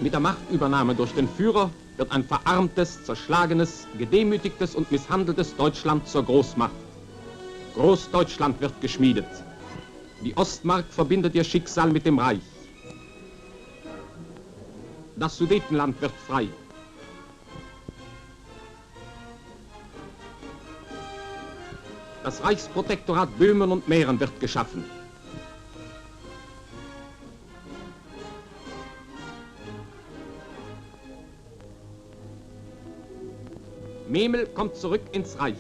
Mit der Machtübernahme durch den Führer wird ein verarmtes, zerschlagenes, gedemütigtes und misshandeltes Deutschland zur Großmacht. Großdeutschland wird geschmiedet. Die Ostmark verbindet ihr Schicksal mit dem Reich. Das Sudetenland wird frei. Das Reichsprotektorat Böhmen und Mähren wird geschaffen. Memel kommt zurück ins Reich.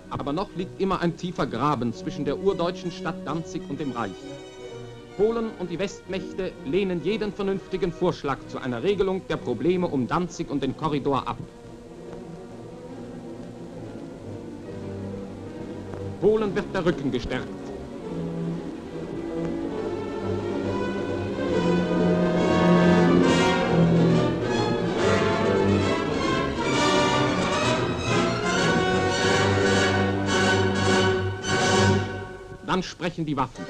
Aber noch liegt immer ein tiefer Graben zwischen der urdeutschen Stadt Danzig und dem Reich. Polen und die Westmächte lehnen jeden vernünftigen Vorschlag zu einer Regelung der Probleme um Danzig und den Korridor ab. Polen wird der Rücken gestärkt. Dann sprechen die Waffen.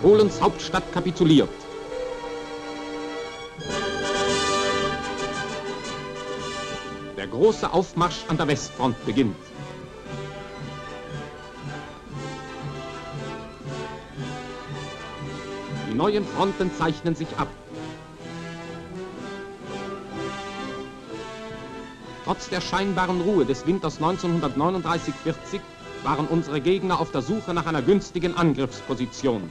Polens Hauptstadt kapituliert. Der große Aufmarsch an der Westfront beginnt. Die neuen Fronten zeichnen sich ab. Trotz der scheinbaren Ruhe des Winters 1939-40 waren unsere Gegner auf der Suche nach einer günstigen Angriffsposition.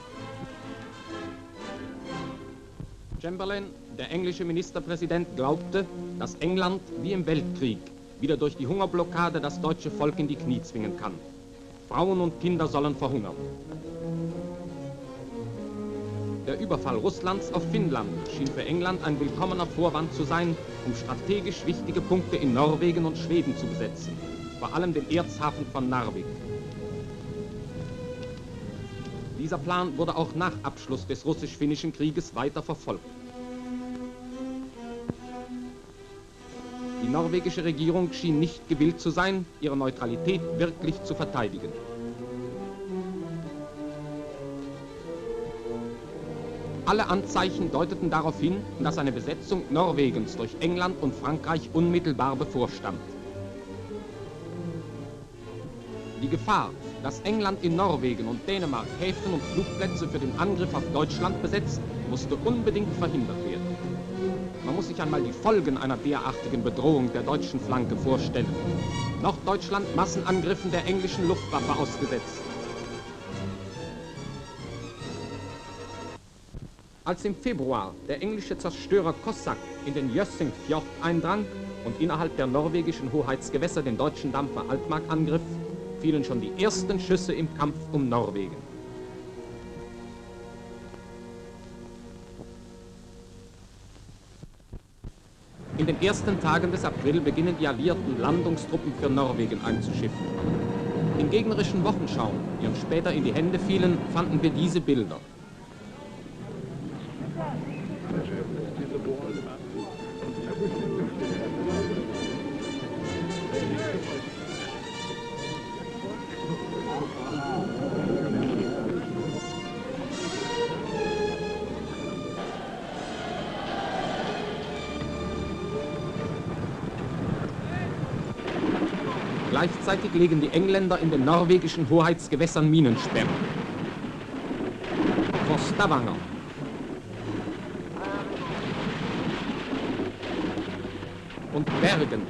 Chamberlain, der englische Ministerpräsident, glaubte, dass England wie im Weltkrieg wieder durch die Hungerblockade das deutsche Volk in die Knie zwingen kann. Frauen und Kinder sollen verhungern. Der Überfall Russlands auf Finnland schien für England ein willkommener Vorwand zu sein, um strategisch wichtige Punkte in Norwegen und Schweden zu besetzen, vor allem den Erzhafen von Narvik. Dieser Plan wurde auch nach Abschluss des russisch-finnischen Krieges weiter verfolgt. Die norwegische Regierung schien nicht gewillt zu sein, ihre Neutralität wirklich zu verteidigen. Alle Anzeichen deuteten darauf hin, dass eine Besetzung Norwegens durch England und Frankreich unmittelbar bevorstand. Die Gefahr, dass England in Norwegen und Dänemark Häfen und Flugplätze für den Angriff auf Deutschland besetzt, musste unbedingt verhindert werden. Man muss sich einmal die Folgen einer derartigen Bedrohung der deutschen Flanke vorstellen. Norddeutschland Massenangriffen der englischen Luftwaffe ausgesetzt. Als im Februar der englische Zerstörer Cossack in den Jøssingfjord eindrang und innerhalb der norwegischen Hoheitsgewässer den deutschen Dampfer Altmark angriff, fielen schon die ersten Schüsse im Kampf um Norwegen. In den ersten Tagen des April beginnen die Alliierten Landungstruppen für Norwegen einzuschiffen. In gegnerischen Wochenschauen, die uns später in die Hände fielen, fanden wir diese Bilder. Gleichzeitig legen die Engländer in den norwegischen Hoheitsgewässern Minensperren. Vor Stavanger und Bergen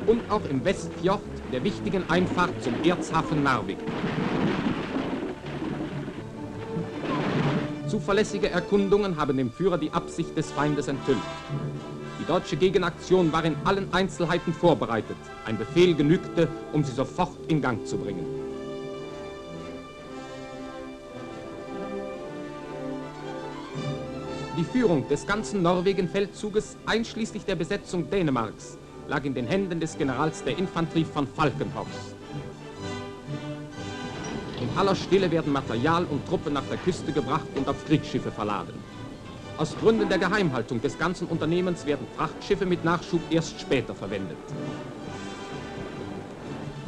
und auch im Westfjord, der wichtigen Einfahrt zum Erzhafen Narvik. Zuverlässige Erkundungen haben dem Führer die Absicht des Feindes enthüllt. Die deutsche Gegenaktion war in allen Einzelheiten vorbereitet. Ein Befehl genügte, um sie sofort in Gang zu bringen. Die Führung des ganzen Norwegen-Feldzuges, einschließlich der Besetzung Dänemarks, lag in den Händen des Generals der Infanterie von Falkenhorst. In aller Stille werden Material und Truppen nach der Küste gebracht und auf Kriegsschiffe verladen. Aus Gründen der Geheimhaltung des ganzen Unternehmens werden Frachtschiffe mit Nachschub erst später verwendet.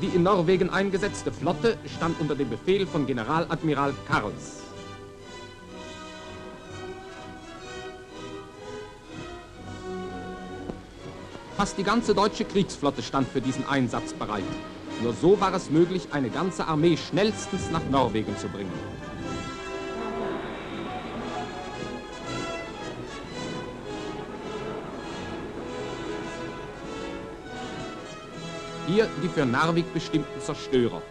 Die in Norwegen eingesetzte Flotte stand unter dem Befehl von Generaladmiral Karls. Fast die ganze deutsche Kriegsflotte stand für diesen Einsatz bereit. Nur so war es möglich, eine ganze Armee schnellstens nach Norwegen zu bringen. Hier die für Narvik bestimmten Zerstörer.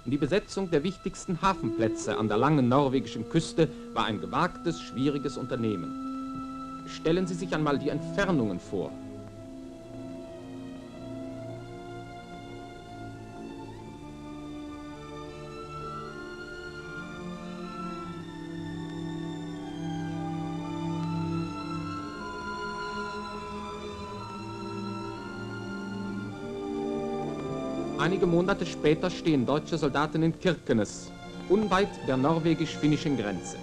Die Besetzung der wichtigsten Hafenplätze an der langen norwegischen Küste war ein gewagtes, schwieriges Unternehmen. Stellen Sie sich einmal die Entfernungen vor. Einige Monate später stehen deutsche Soldaten in Kirkenes, unweit der norwegisch-finnischen Grenze.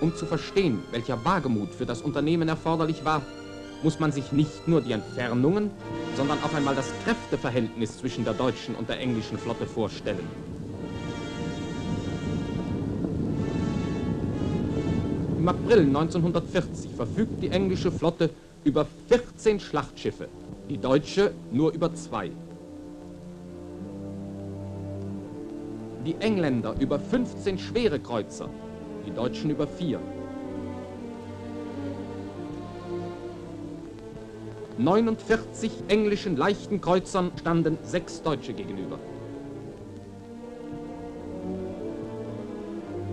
Um zu verstehen, welcher Wagemut für das Unternehmen erforderlich war, muss man sich nicht nur die Entfernungen, sondern auch einmal das Kräfteverhältnis zwischen der deutschen und der englischen Flotte vorstellen. Im April 1940 verfügt die englische Flotte über 14 Schlachtschiffe, die deutsche nur über 2. Die Engländer über 15 schwere Kreuzer, die Deutschen über 4. 49 englischen leichten Kreuzern standen 6 Deutsche gegenüber.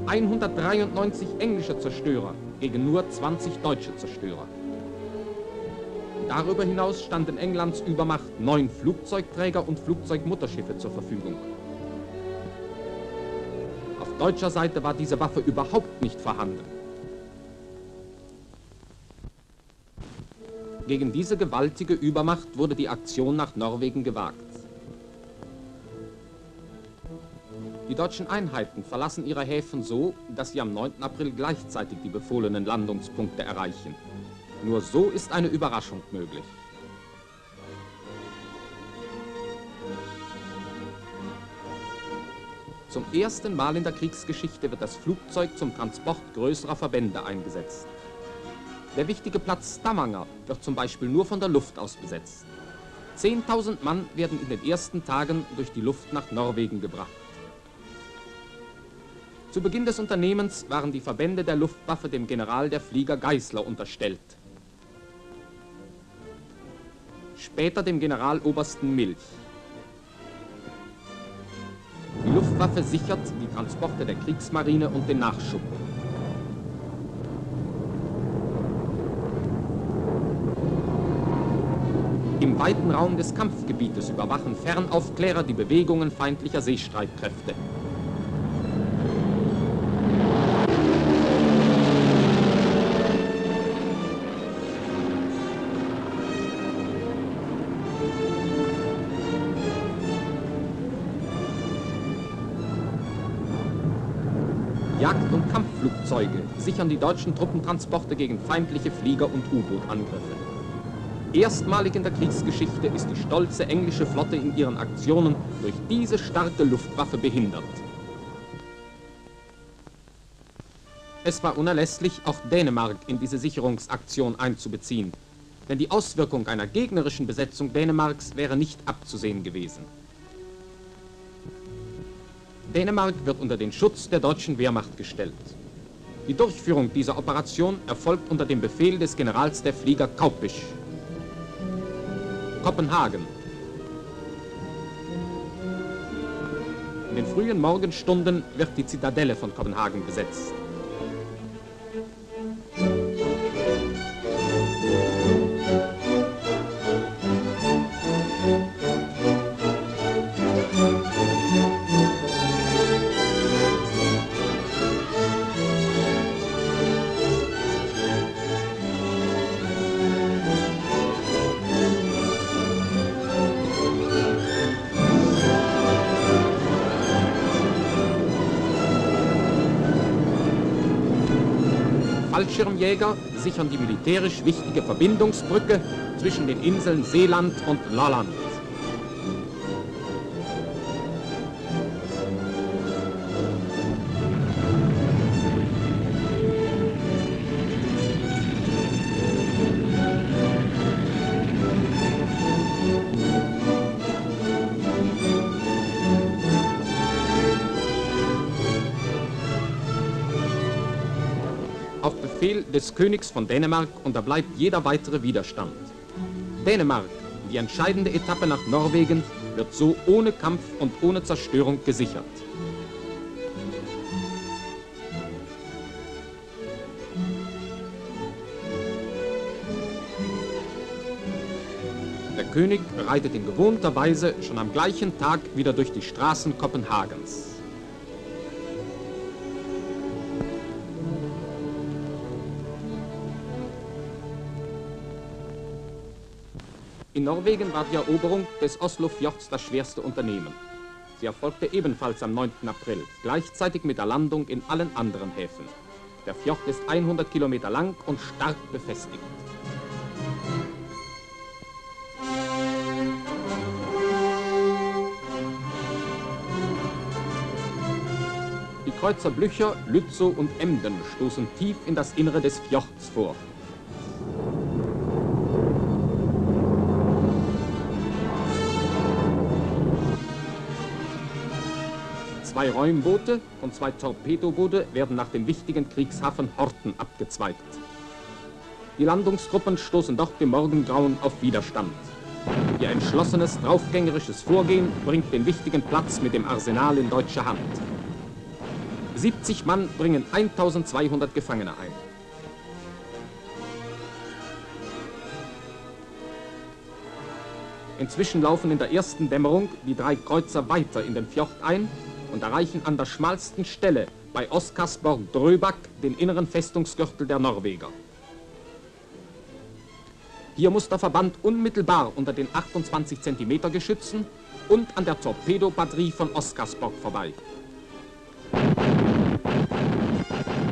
193 englische Zerstörer gegen nur 20 deutsche Zerstörer. Darüber hinaus standen Englands Übermacht 9 Flugzeugträger und Flugzeugmutterschiffe zur Verfügung. Auf deutscher Seite war diese Waffe überhaupt nicht vorhanden. Gegen diese gewaltige Übermacht wurde die Aktion nach Norwegen gewagt. Die deutschen Einheiten verlassen ihre Häfen so, dass sie am 9. April gleichzeitig die befohlenen Landungspunkte erreichen. Nur so ist eine Überraschung möglich. Zum ersten Mal in der Kriegsgeschichte wird das Flugzeug zum Transport größerer Verbände eingesetzt. Der wichtige Platz Stavanger wird zum Beispiel nur von der Luft aus besetzt. 10.000 Mann werden in den ersten Tagen durch die Luft nach Norwegen gebracht. Zu Beginn des Unternehmens waren die Verbände der Luftwaffe dem General der Flieger Geisler unterstellt. Später dem Generalobersten Milch. Die Luftwaffe sichert die Transporte der Kriegsmarine und den Nachschub. Im weiten Raum des Kampfgebietes überwachen Fernaufklärer die Bewegungen feindlicher Seestreitkräfte. Jagd- und Kampfflugzeuge sichern die deutschen Truppentransporte gegen feindliche Flieger- und U-Boot-Angriffe. Erstmalig in der Kriegsgeschichte ist die stolze englische Flotte in ihren Aktionen durch diese starke Luftwaffe behindert. Es war unerlässlich, auch Dänemark in diese Sicherungsaktion einzubeziehen, denn die Auswirkung einer gegnerischen Besetzung Dänemarks wäre nicht abzusehen gewesen. Dänemark wird unter den Schutz der deutschen Wehrmacht gestellt. Die Durchführung dieser Operation erfolgt unter dem Befehl des Generals der Flieger Kaupisch. Kopenhagen. In den frühen Morgenstunden wird die Zitadelle von Kopenhagen besetzt. Fallschirmjäger sichern die militärisch wichtige Verbindungsbrücke zwischen den Inseln Seeland und Lolland. Auf Befehl des Königs von Dänemark unterbleibt jeder weitere Widerstand. Dänemark, die entscheidende Etappe nach Norwegen, wird so ohne Kampf und ohne Zerstörung gesichert. Der König reitet in gewohnter Weise schon am gleichen Tag wieder durch die Straßen Kopenhagens. In Norwegen war die Eroberung des Oslofjords das schwerste Unternehmen. Sie erfolgte ebenfalls am 9. April, gleichzeitig mit der Landung in allen anderen Häfen. Der Fjord ist 100 Kilometer lang und stark befestigt. Die Kreuzer Blücher, Lützow und Emden stoßen tief in das Innere des Fjords vor. Zwei Räumboote und zwei Torpedoboote werden nach dem wichtigen Kriegshafen Horten abgezweigt. Die Landungstruppen stoßen doch im Morgengrauen auf Widerstand. Ihr entschlossenes, draufgängerisches Vorgehen bringt den wichtigen Platz mit dem Arsenal in deutscher Hand. 70 Mann bringen 1200 Gefangene ein. Inzwischen laufen in der ersten Dämmerung die drei Kreuzer weiter in den Fjord ein und erreichen an der schmalsten Stelle bei Oscarsborg-Drøbak den inneren Festungsgürtel der Norweger. Hier muss der Verband unmittelbar unter den 28 cm Geschützen und an der Torpedobatterie von Oscarsborg vorbei.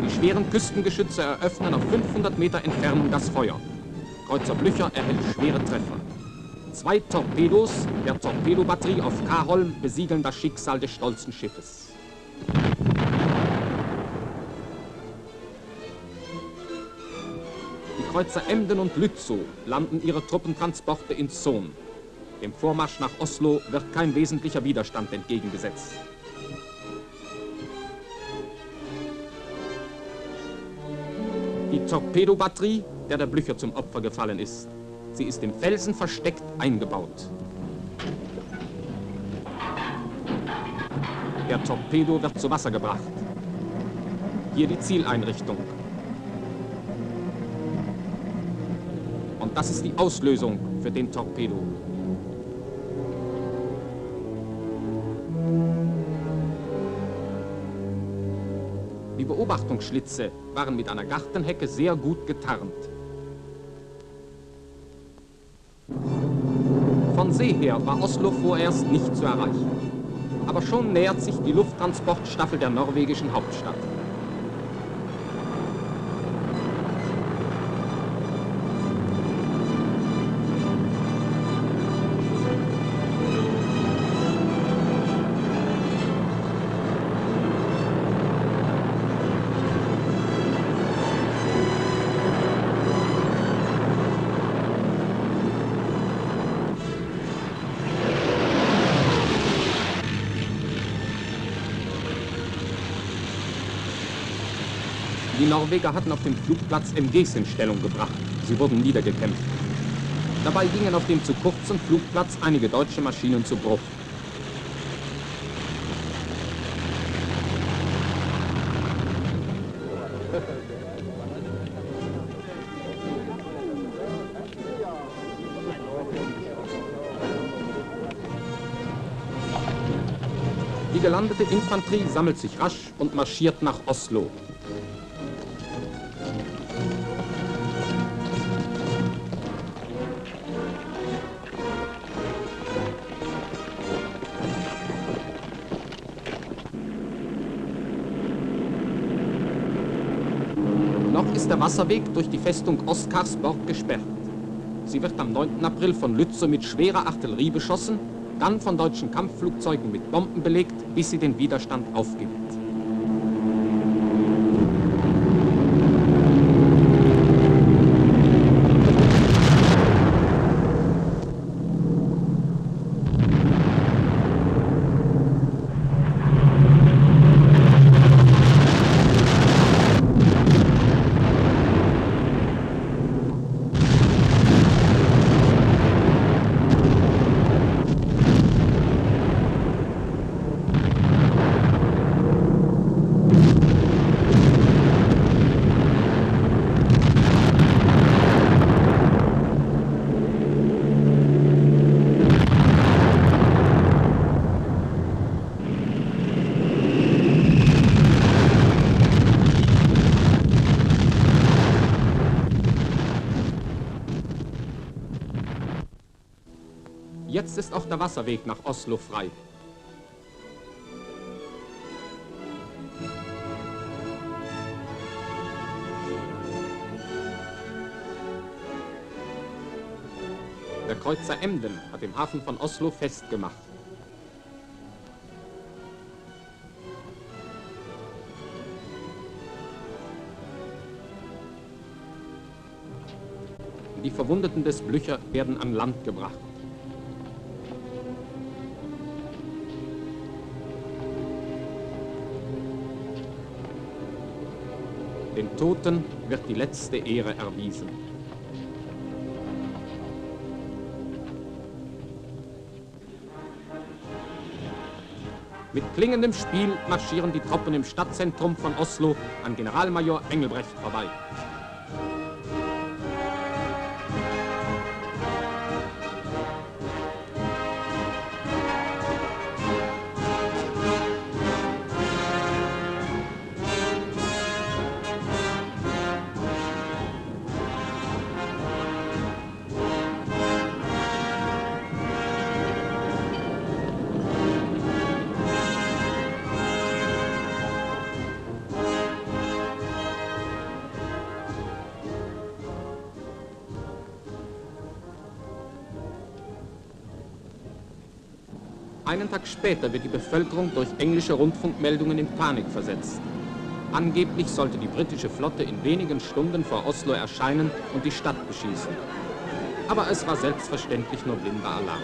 Die schweren Küstengeschütze eröffnen auf 500 Meter Entfernung das Feuer. Kreuzer Blücher erhält schwere Treffer. Zwei Torpedos der Torpedobatterie auf Kaholm besiegeln das Schicksal des stolzen Schiffes. Die Kreuzer Emden und Lützow landen ihre Truppentransporte in Son. Dem Vormarsch nach Oslo wird kein wesentlicher Widerstand entgegengesetzt. Die Torpedobatterie, der Blücher zum Opfer gefallen ist. Sie ist im Felsen versteckt eingebaut. Der Torpedo wird zu Wasser gebracht. Hier die Zieleinrichtung. Und das ist die Auslösung für den Torpedo. Die Beobachtungsschlitze waren mit einer Gartenhecke sehr gut getarnt. Von See her war Oslo vorerst nicht zu erreichen. Aber schon nähert sich die Lufttransportstaffel der norwegischen Hauptstadt. Die Norweger hatten auf dem Flugplatz MGs in Stellung gebracht. Sie wurden niedergekämpft. Dabei gingen auf dem zu kurzen Flugplatz einige deutsche Maschinen zu Bruch. Die gelandete Infanterie sammelt sich rasch und marschiert nach Oslo. Noch ist der Wasserweg durch die Festung Oskarsborg gesperrt. Sie wird am 9. April von Lützow mit schwerer Artillerie beschossen, dann von deutschen Kampfflugzeugen mit Bomben belegt, bis sie den Widerstand aufgibt. Jetzt ist auch der Wasserweg nach Oslo frei. Der Kreuzer Emden hat im Hafen von Oslo festgemacht. Die Verwundeten des Blücher werden an Land gebracht. Den Toten wird die letzte Ehre erwiesen. Mit klingendem Spiel marschieren die Truppen im Stadtzentrum von Oslo an Generalmajor Engelbrecht vorbei. Einen Tag später wird die Bevölkerung durch englische Rundfunkmeldungen in Panik versetzt. Angeblich sollte die britische Flotte in wenigen Stunden vor Oslo erscheinen und die Stadt beschießen. Aber es war selbstverständlich nur blinder Alarm.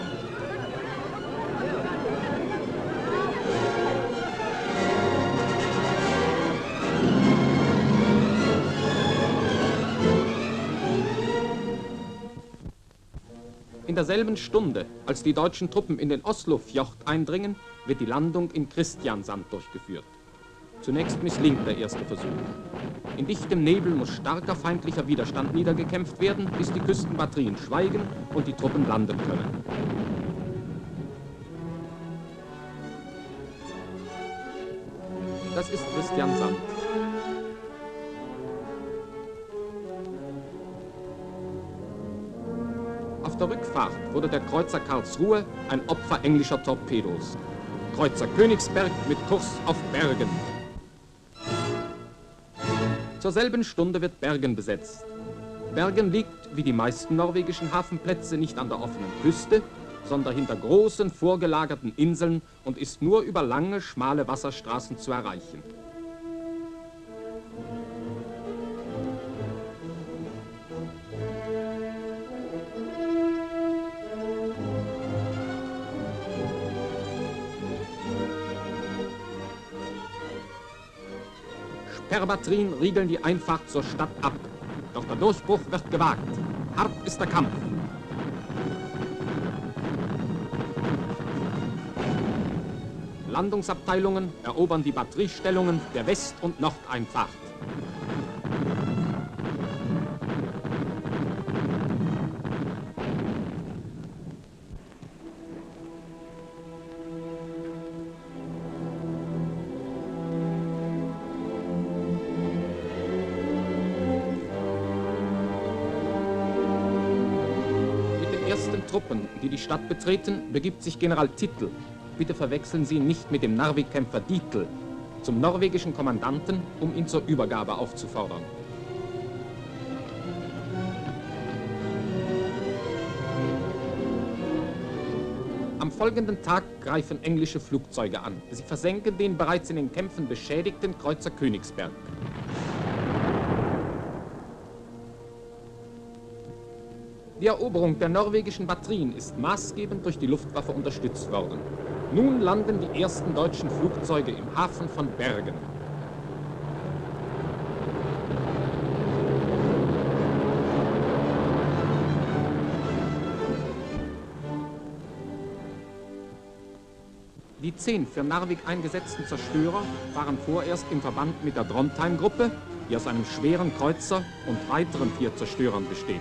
In derselben Stunde, als die deutschen Truppen in den Oslofjord eindringen, wird die Landung in Kristiansand durchgeführt. Zunächst misslingt der erste Versuch. In dichtem Nebel muss starker feindlicher Widerstand niedergekämpft werden, bis die Küstenbatterien schweigen und die Truppen landen können. Das ist Kristiansand. Auf der Rückfahrt wurde der Kreuzer Karlsruhe ein Opfer englischer Torpedos. Kreuzer Königsberg mit Kurs auf Bergen. Zur selben Stunde wird Bergen besetzt. Bergen liegt, wie die meisten norwegischen Hafenplätze, nicht an der offenen Küste, sondern hinter großen vorgelagerten Inseln und ist nur über lange, schmale Wasserstraßen zu erreichen. Repair-Batterien riegeln die Einfahrt zur Stadt ab. Doch der Durchbruch wird gewagt. Hart ist der Kampf. Landungsabteilungen erobern die Batteriestellungen der West- und Nordeinfahrt. Truppen, die die Stadt betreten, begibt sich General Tittel, bitte verwechseln Sie ihn nicht mit dem Narvik-Kämpfer Dietl, zum norwegischen Kommandanten, um ihn zur Übergabe aufzufordern. Am folgenden Tag greifen englische Flugzeuge an. Sie versenken den bereits in den Kämpfen beschädigten Kreuzer Königsberg. Die Eroberung der norwegischen Batterien ist maßgebend durch die Luftwaffe unterstützt worden. Nun landen die ersten deutschen Flugzeuge im Hafen von Bergen. Die 10 für Narvik eingesetzten Zerstörer waren vorerst im Verband mit der Drontheim-Gruppe, die aus einem schweren Kreuzer und weiteren 4 Zerstörern besteht.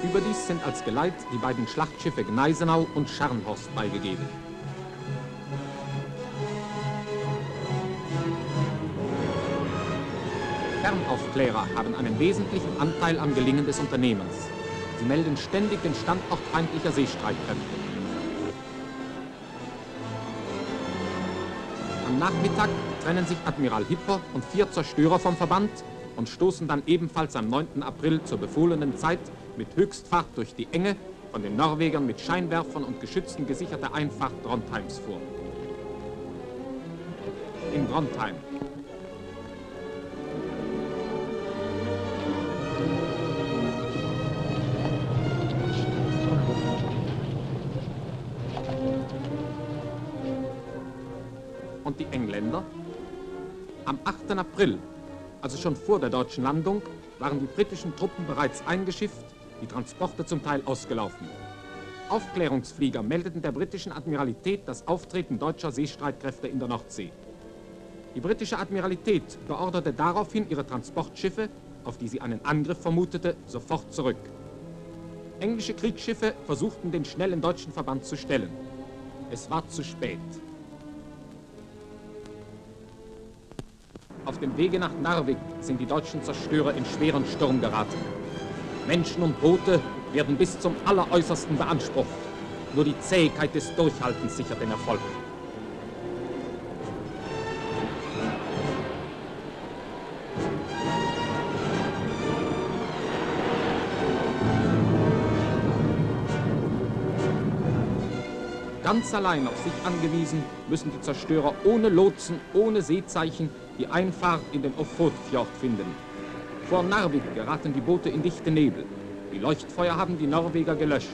Überdies sind als Geleit die beiden Schlachtschiffe Gneisenau und Scharnhorst beigegeben. Fernaufklärer haben einen wesentlichen Anteil am Gelingen des Unternehmens. Sie melden ständig den Standort feindlicher Seestreitkräfte. Am Nachmittag trennen sich Admiral Hipper und 4 Zerstörer vom Verband und stoßen dann ebenfalls am 9. April zur befohlenen Zeit mit Höchstfahrt durch die Enge von den Norwegern mit Scheinwerfern und Geschützen gesicherte Einfahrt Drontheims vor. In Drontheim. Und die Engländer? Am 8. April, also schon vor der deutschen Landung, waren die britischen Truppen bereits eingeschifft, die Transporte zum Teil ausgelaufen. Aufklärungsflieger meldeten der britischen Admiralität das Auftreten deutscher Seestreitkräfte in der Nordsee. Die britische Admiralität beorderte daraufhin ihre Transportschiffe, auf die sie einen Angriff vermutete, sofort zurück. Englische Kriegsschiffe versuchten, den schnellen deutschen Verband zu stellen. Es war zu spät. Auf dem Wege nach Narvik sind die deutschen Zerstörer in schweren Sturm geraten. Menschen und Boote werden bis zum Alleräußersten beansprucht. Nur die Zähigkeit des Durchhaltens sichert den Erfolg. Ganz allein auf sich angewiesen, müssen die Zerstörer ohne Lotsen, ohne Seezeichen die Einfahrt in den Ofotfjord finden. Vor Narvik geraten die Boote in dichte Nebel. Die Leuchtfeuer haben die Norweger gelöscht.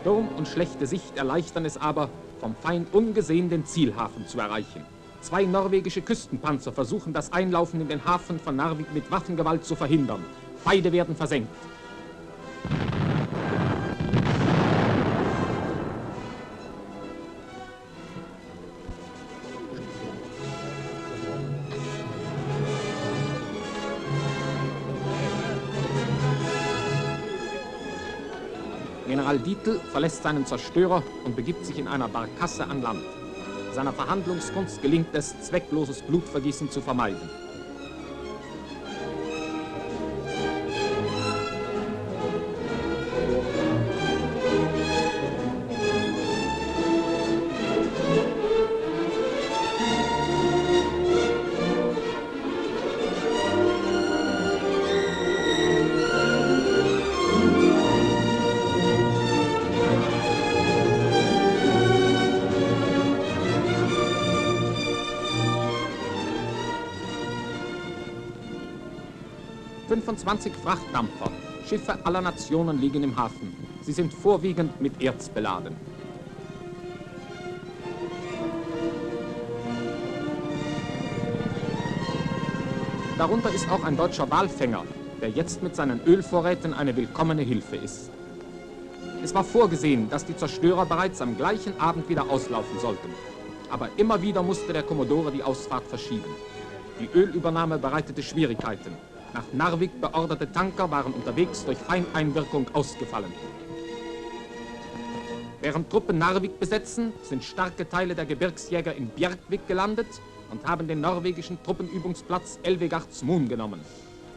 Sturm und schlechte Sicht erleichtern es aber, vom Feind ungesehen den Zielhafen zu erreichen. 2 norwegische Küstenpanzer versuchen, das Einlaufen in den Hafen von Narvik mit Waffengewalt zu verhindern. Beide werden versenkt. General Dietl verlässt seinen Zerstörer und begibt sich in einer Barkasse an Land. Seiner Verhandlungskunst gelingt es, zweckloses Blutvergießen zu vermeiden. 25 Frachtdampfer, Schiffe aller Nationen liegen im Hafen. Sie sind vorwiegend mit Erz beladen. Darunter ist auch ein deutscher Walfänger, der jetzt mit seinen Ölvorräten eine willkommene Hilfe ist. Es war vorgesehen, dass die Zerstörer bereits am gleichen Abend wieder auslaufen sollten. Aber immer wieder musste der Kommodore die Ausfahrt verschieben. Die Ölübernahme bereitete Schwierigkeiten. Nach Narvik beorderte Tanker waren unterwegs durch Feindeinwirkung ausgefallen. Während Truppen Narvik besetzen, sind starke Teile der Gebirgsjäger in Bjerkvik gelandet und haben den norwegischen Truppenübungsplatz Elvegardsmoen genommen.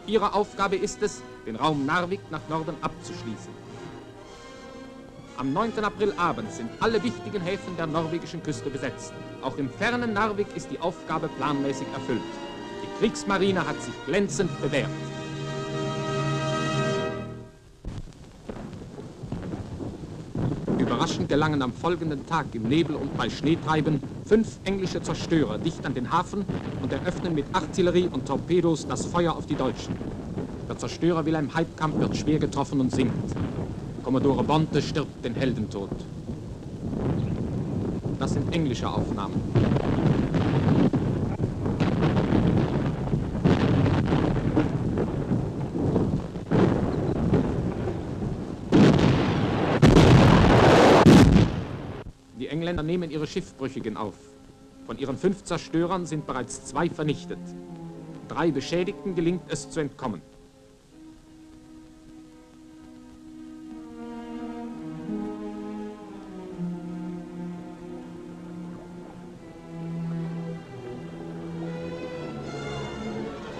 Ihre Aufgabe ist es, den Raum Narvik nach Norden abzuschließen. Am 9. April abends sind alle wichtigen Häfen der norwegischen Küste besetzt. Auch im fernen Narvik ist die Aufgabe planmäßig erfüllt. Die Kriegsmarine hat sich glänzend bewährt. Überraschend gelangen am folgenden Tag im Nebel und bei Schneetreiben 5 englische Zerstörer dicht an den Hafen und eröffnen mit Artillerie und Torpedos das Feuer auf die Deutschen. Der Zerstörer Wilhelm Heidkamp wird schwer getroffen und sinkt. Kommodore Bonte stirbt den Heldentod. Das sind englische Aufnahmen. Die Engländer nehmen ihre Schiffbrüchigen auf. Von ihren 5 Zerstörern sind bereits 2 vernichtet. 3 Beschädigten gelingt es zu entkommen.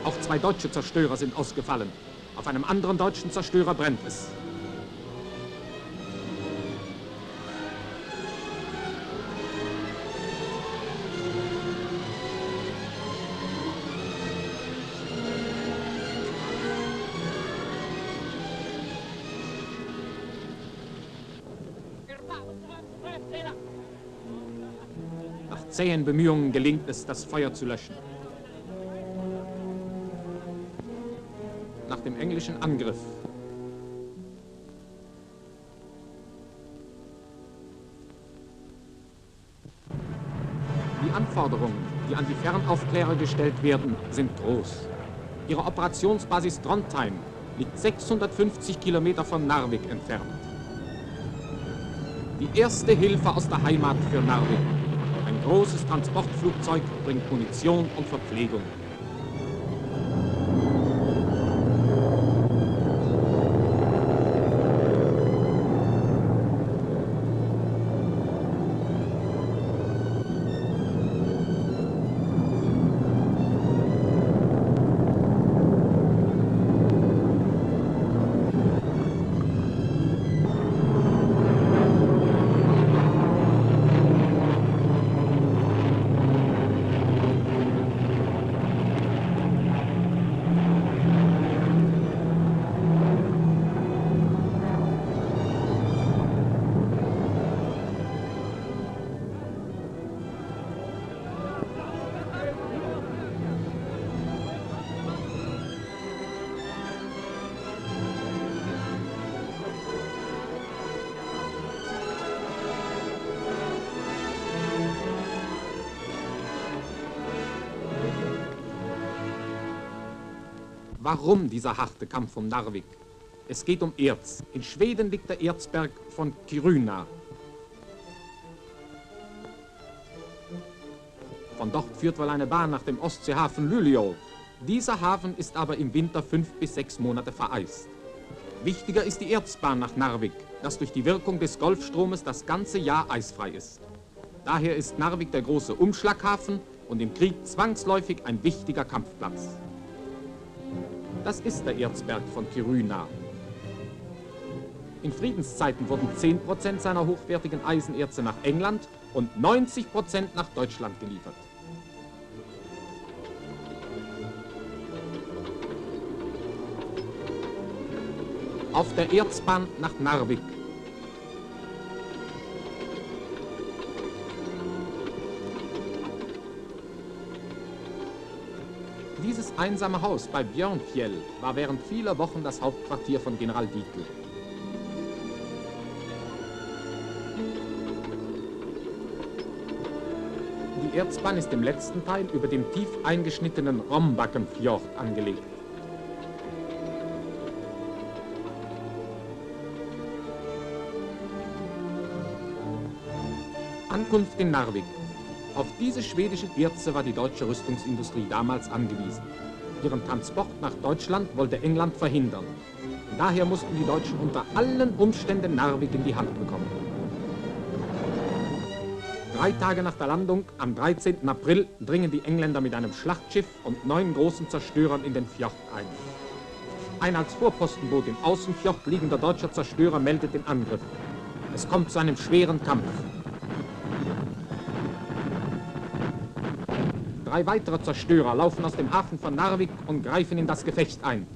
Auch 2 deutsche Zerstörer sind ausgefallen. Auf einem anderen deutschen Zerstörer brennt es. Nach zähen Bemühungen gelingt es, das Feuer zu löschen. Nach dem englischen Angriff. Die Anforderungen, die an die Fernaufklärer gestellt werden, sind groß. Ihre Operationsbasis Trondheim liegt 650 Kilometer von Narvik entfernt. Die erste Hilfe aus der Heimat für Narvik. Ein großes Transportflugzeug bringt Munition und Verpflegung. Warum dieser harte Kampf um Narvik? Es geht um Erz. In Schweden liegt der Erzberg von Kiruna. Von dort führt wohl eine Bahn nach dem Ostseehafen Luleå. Dieser Hafen ist aber im Winter 5 bis 6 Monate vereist. Wichtiger ist die Erzbahn nach Narvik, das durch die Wirkung des Golfstromes das ganze Jahr eisfrei ist. Daher ist Narvik der große Umschlaghafen und im Krieg zwangsläufig ein wichtiger Kampfplatz. Das ist der Erzberg von Kiruna. In Friedenszeiten wurden 10% seiner hochwertigen Eisenerze nach England und 90% nach Deutschland geliefert. Auf der Erzbahn nach Narvik. Dieses einsame Haus bei Björnfjell war während vieler Wochen das Hauptquartier von General Dietl. Die Erzbahn ist im letzten Teil über dem tief eingeschnittenen Rombackenfjord angelegt. Ankunft in Narvik. Auf diese schwedische Erze war die deutsche Rüstungsindustrie damals angewiesen. Ihren Transport nach Deutschland wollte England verhindern. Daher mussten die Deutschen unter allen Umständen Narvik in die Hand bekommen. 3 Tage nach der Landung, am 13. April, dringen die Engländer mit einem Schlachtschiff und 9 großen Zerstörern in den Fjord ein. Ein als Vorpostenboot im Außenfjord liegender deutscher Zerstörer meldet den Angriff. Es kommt zu einem schweren Kampf. 3 weitere Zerstörer laufen aus dem Hafen von Narvik und greifen in das Gefecht ein.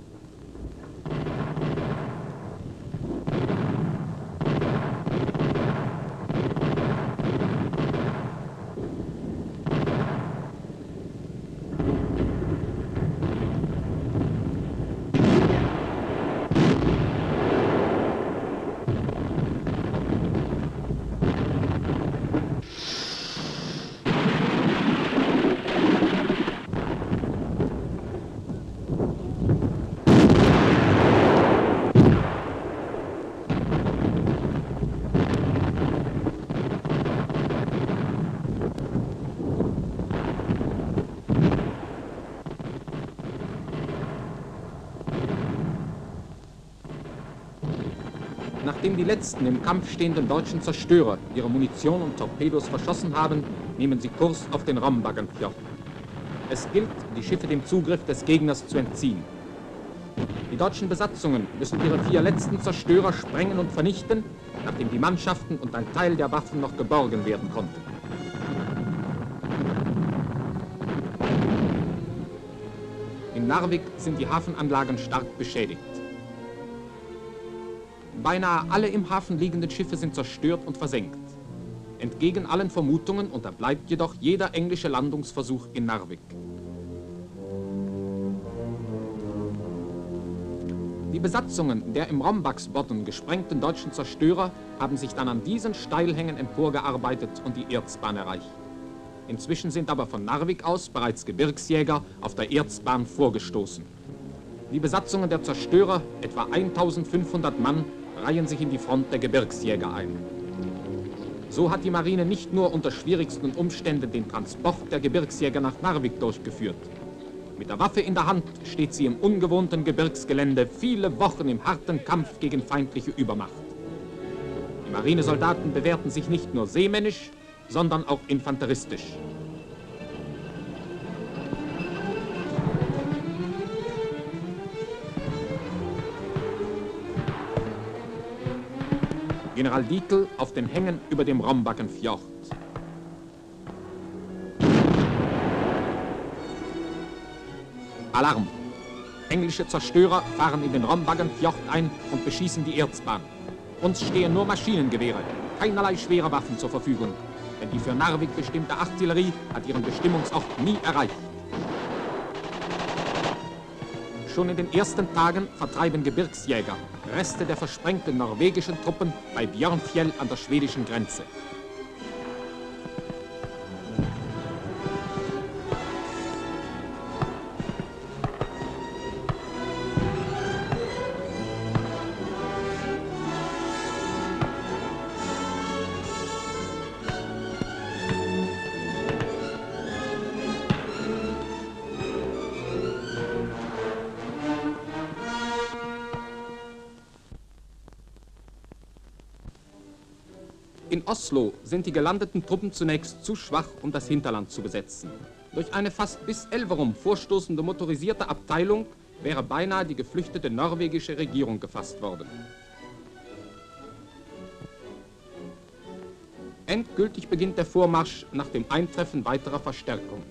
Nachdem die letzten im Kampf stehenden deutschen Zerstörer ihre Munition und Torpedos verschossen haben, nehmen sie Kurs auf den Rombackenfjord. Es gilt, die Schiffe dem Zugriff des Gegners zu entziehen. Die deutschen Besatzungen müssen ihre 4 letzten Zerstörer sprengen und vernichten, nachdem die Mannschaften und ein Teil der Waffen noch geborgen werden konnten. In Narvik sind die Hafenanlagen stark beschädigt. Beinahe alle im Hafen liegenden Schiffe sind zerstört und versenkt. Entgegen allen Vermutungen unterbleibt jedoch jeder englische Landungsversuch in Narvik. Die Besatzungen der im Rombaksbotn gesprengten deutschen Zerstörer haben sich dann an diesen Steilhängen emporgearbeitet und die Erzbahn erreicht. Inzwischen sind aber von Narvik aus bereits Gebirgsjäger auf der Erzbahn vorgestoßen. Die Besatzungen der Zerstörer, etwa 1500 Mann, reihen sich in die Front der Gebirgsjäger ein. So hat die Marine nicht nur unter schwierigsten Umständen den Transport der Gebirgsjäger nach Narvik durchgeführt. Mit der Waffe in der Hand steht sie im ungewohnten Gebirgsgelände viele Wochen im harten Kampf gegen feindliche Übermacht. Die Marinesoldaten bewährten sich nicht nur seemännisch, sondern auch infanteristisch. General Dietl auf den Hängen über dem Rombackenfjord. Alarm! Englische Zerstörer fahren in den Rombackenfjord ein und beschießen die Erzbahn. Uns stehen nur Maschinengewehre, keinerlei schwere Waffen zur Verfügung, denn die für Narvik bestimmte Artillerie hat ihren Bestimmungsort nie erreicht. Schon in den ersten Tagen vertreiben Gebirgsjäger Reste der versprengten norwegischen Truppen bei Björnfjell an der schwedischen Grenze. In Oslo sind die gelandeten Truppen zunächst zu schwach, um das Hinterland zu besetzen. Durch eine fast bis Elverum vorstoßende motorisierte Abteilung wäre beinahe die geflüchtete norwegische Regierung gefasst worden. Endgültig beginnt der Vormarsch nach dem Eintreffen weiterer Verstärkung.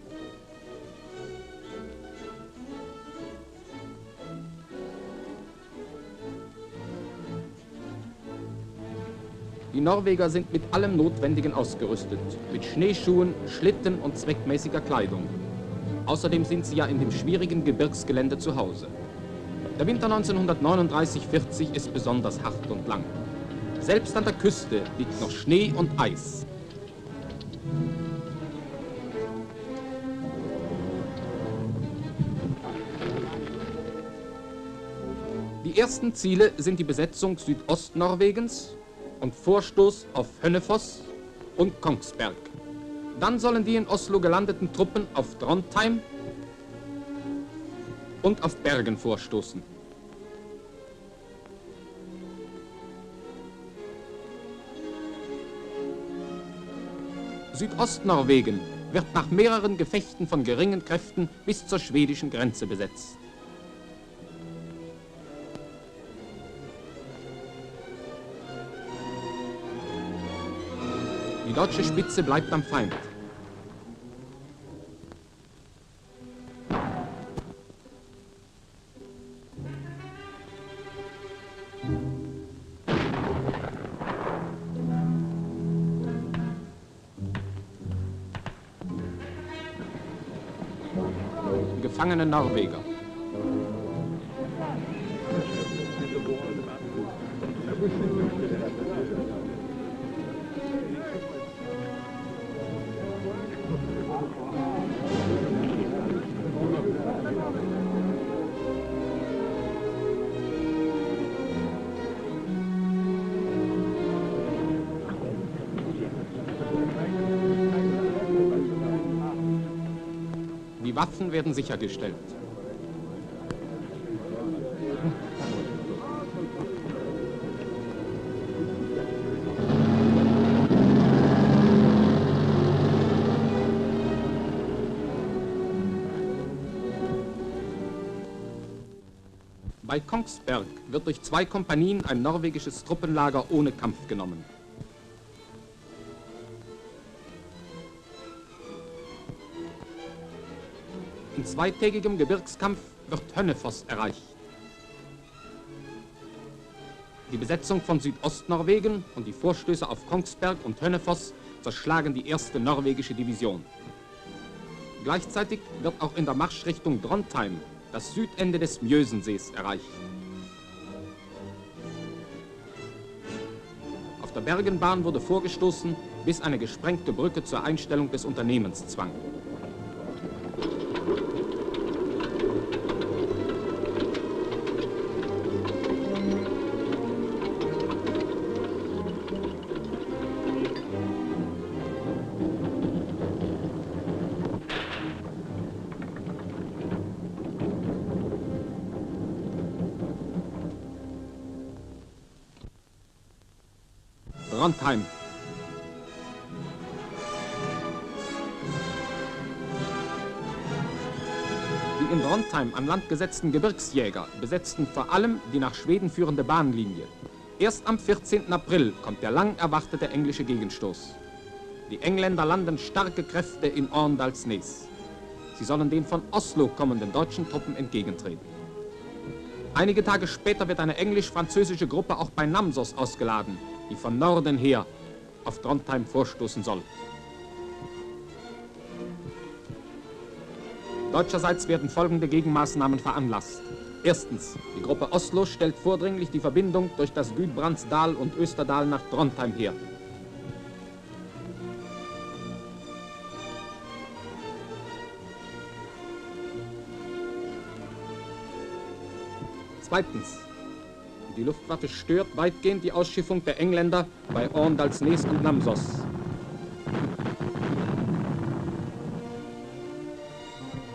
Die Norweger sind mit allem Notwendigen ausgerüstet, mit Schneeschuhen, Schlitten und zweckmäßiger Kleidung. Außerdem sind sie ja in dem schwierigen Gebirgsgelände zu Hause. Der Winter 1939-40 ist besonders hart und lang. Selbst an der Küste liegt noch Schnee und Eis. Die ersten Ziele sind die Besetzung Südostnorwegens und Vorstoß auf Hønefoss und Kongsberg. Dann sollen die in Oslo gelandeten Truppen auf Trondheim und auf Bergen vorstoßen. Südostnorwegen wird nach mehreren Gefechten von geringen Kräften bis zur schwedischen Grenze besetzt. Die deutsche Spitze bleibt am Feind. Gefangene Norweger. Die Waffen werden sichergestellt. Bei Kongsberg wird durch 2 Kompanien ein norwegisches Truppenlager ohne Kampf genommen. In 2-tägigem Gebirgskampf wird Hønefoss erreicht. Die Besetzung von Südostnorwegen und die Vorstöße auf Kongsberg und Hønefoss zerschlagen die 1. norwegische Division. Gleichzeitig wird auch in der Marschrichtung Trondheim das Südende des Mjøsensees erreicht. Auf der Bergenbahn wurde vorgestoßen, bis eine gesprengte Brücke zur Einstellung des Unternehmens zwang. Trondheim. Die in Trondheim an Land gesetzten Gebirgsjäger besetzten vor allem die nach Schweden führende Bahnlinie. Erst am 14. April kommt der lang erwartete englische Gegenstoß. Die Engländer landen starke Kräfte in Arendalsnes. Sie sollen den von Oslo kommenden deutschen Truppen entgegentreten. Einige Tage später wird eine englisch-französische Gruppe auch bei Namsos ausgeladen, die von Norden her auf Trondheim vorstoßen soll. Deutscherseits werden folgende Gegenmaßnahmen veranlasst. Erstens, die Gruppe Oslo stellt vordringlich die Verbindung durch das Gudbrandsdal und Österdal nach Trondheim her. Zweitens, die Luftwaffe stört weitgehend die Ausschiffung der Engländer bei Arendalsnes und Namsos.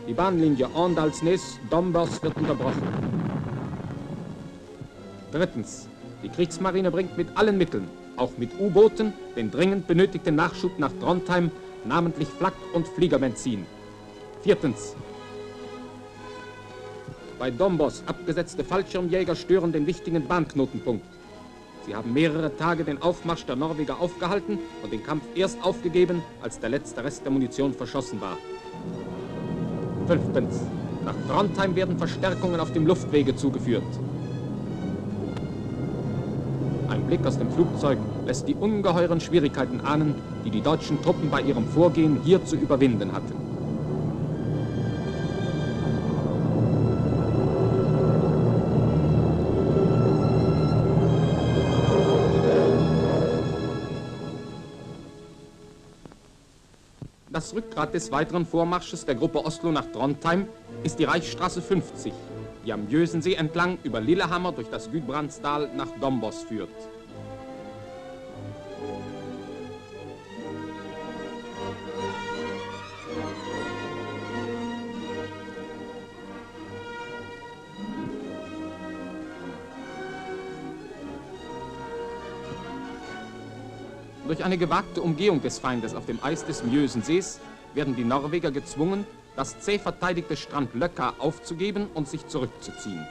Die Bahnlinie Arendalsnes-Dombås wird unterbrochen. Drittens, die Kriegsmarine bringt mit allen Mitteln, auch mit U-Booten, den dringend benötigten Nachschub nach Trondheim, namentlich Flak- und Fliegerbenzin. Viertens, bei Dombås abgesetzte Fallschirmjäger stören den wichtigen Bahnknotenpunkt. Sie haben mehrere Tage den Aufmarsch der Norweger aufgehalten und den Kampf erst aufgegeben, als der letzte Rest der Munition verschossen war. Fünftens, nach Trondheim werden Verstärkungen auf dem Luftwege zugeführt. Ein Blick aus dem Flugzeug lässt die ungeheuren Schwierigkeiten ahnen, die die deutschen Truppen bei ihrem Vorgehen hier zu überwinden hatten. Das Rückgrat des weiteren Vormarsches der Gruppe Oslo nach Trondheim ist die Reichsstraße 50, die am Mjösensee entlang über Lillehammer durch das Gudbrandsdal nach Dombås führt. Durch eine gewagte Umgehung des Feindes auf dem Eis des Mjösensees werden die Norweger gezwungen, das zäh verteidigte Strand Løkka aufzugeben und sich zurückzuziehen.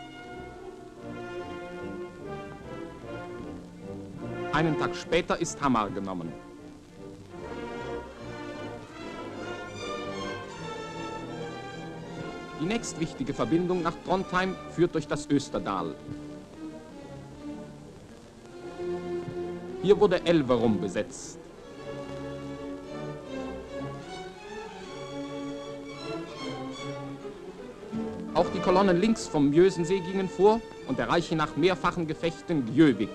Einen Tag später ist Hamar genommen. Die nächstwichtige Verbindung nach Trondheim führt durch das Österdal. Hier wurde Elverum besetzt. Auch die Kolonnen links vom Mjösensee gingen vor und erreichen nach mehrfachen Gefechten Gjøvik.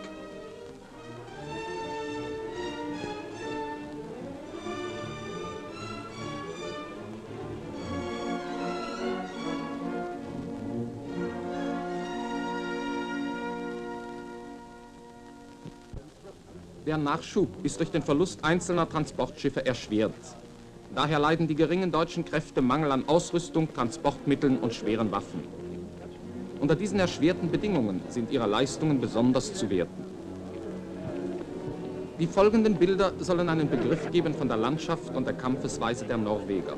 Der Nachschub ist durch den Verlust einzelner Transportschiffe erschwert. Daher leiden die geringen deutschen Kräfte Mangel an Ausrüstung, Transportmitteln und schweren Waffen. Unter diesen erschwerten Bedingungen sind ihre Leistungen besonders zu werten. Die folgenden Bilder sollen einen Begriff geben von der Landschaft und der Kampfesweise der Norweger.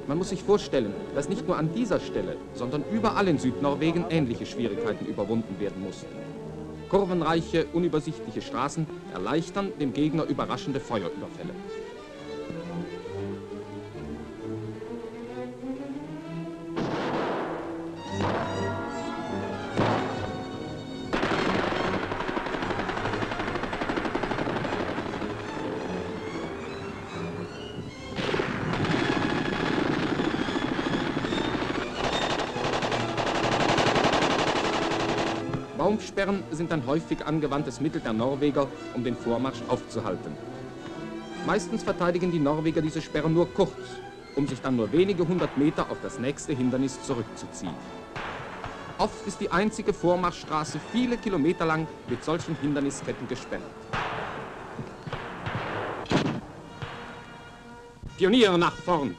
Man muss sich vorstellen, dass nicht nur an dieser Stelle, sondern überall in Südnorwegen ähnliche Schwierigkeiten überwunden werden mussten. Kurvenreiche, unübersichtliche Straßen erleichtern dem Gegner überraschende Feuerüberfälle. Baumsperren sind ein häufig angewandtes Mittel der Norweger, um den Vormarsch aufzuhalten. Meistens verteidigen die Norweger diese Sperren nur kurz, um sich dann nur wenige hundert Meter auf das nächste Hindernis zurückzuziehen. Oft ist die einzige Vormarschstraße viele Kilometer lang mit solchen Hindernisketten gesperrt. Pioniere nach vorn!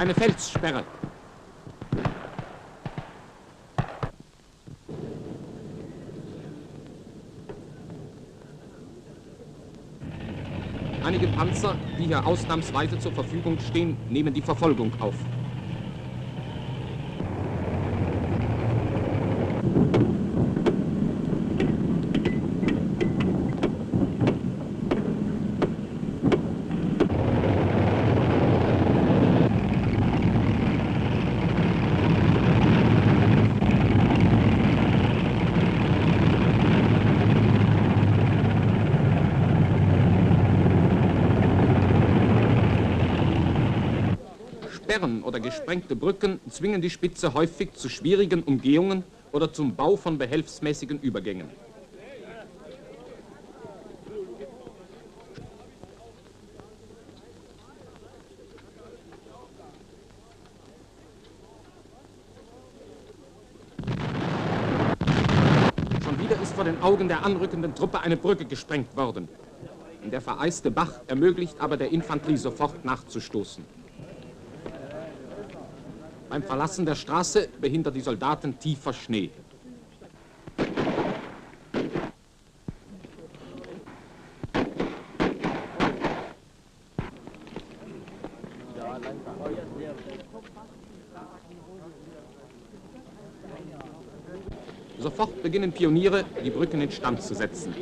Eine Felssperre. Einige Panzer, die hier ausnahmsweise zur Verfügung stehen, nehmen die Verfolgung auf. Sperren oder gesprengte Brücken zwingen die Spitze häufig zu schwierigen Umgehungen oder zum Bau von behelfsmäßigen Übergängen. wieder ist vor den Augen der anrückenden Truppe eine Brücke gesprengt worden. Der vereiste Bach ermöglicht aber der Infanterie sofort nachzustoßen. Beim Verlassen der Straße behindert die Soldaten tiefer Schnee. Sofort beginnen Pioniere, die Brücken instand zu setzen.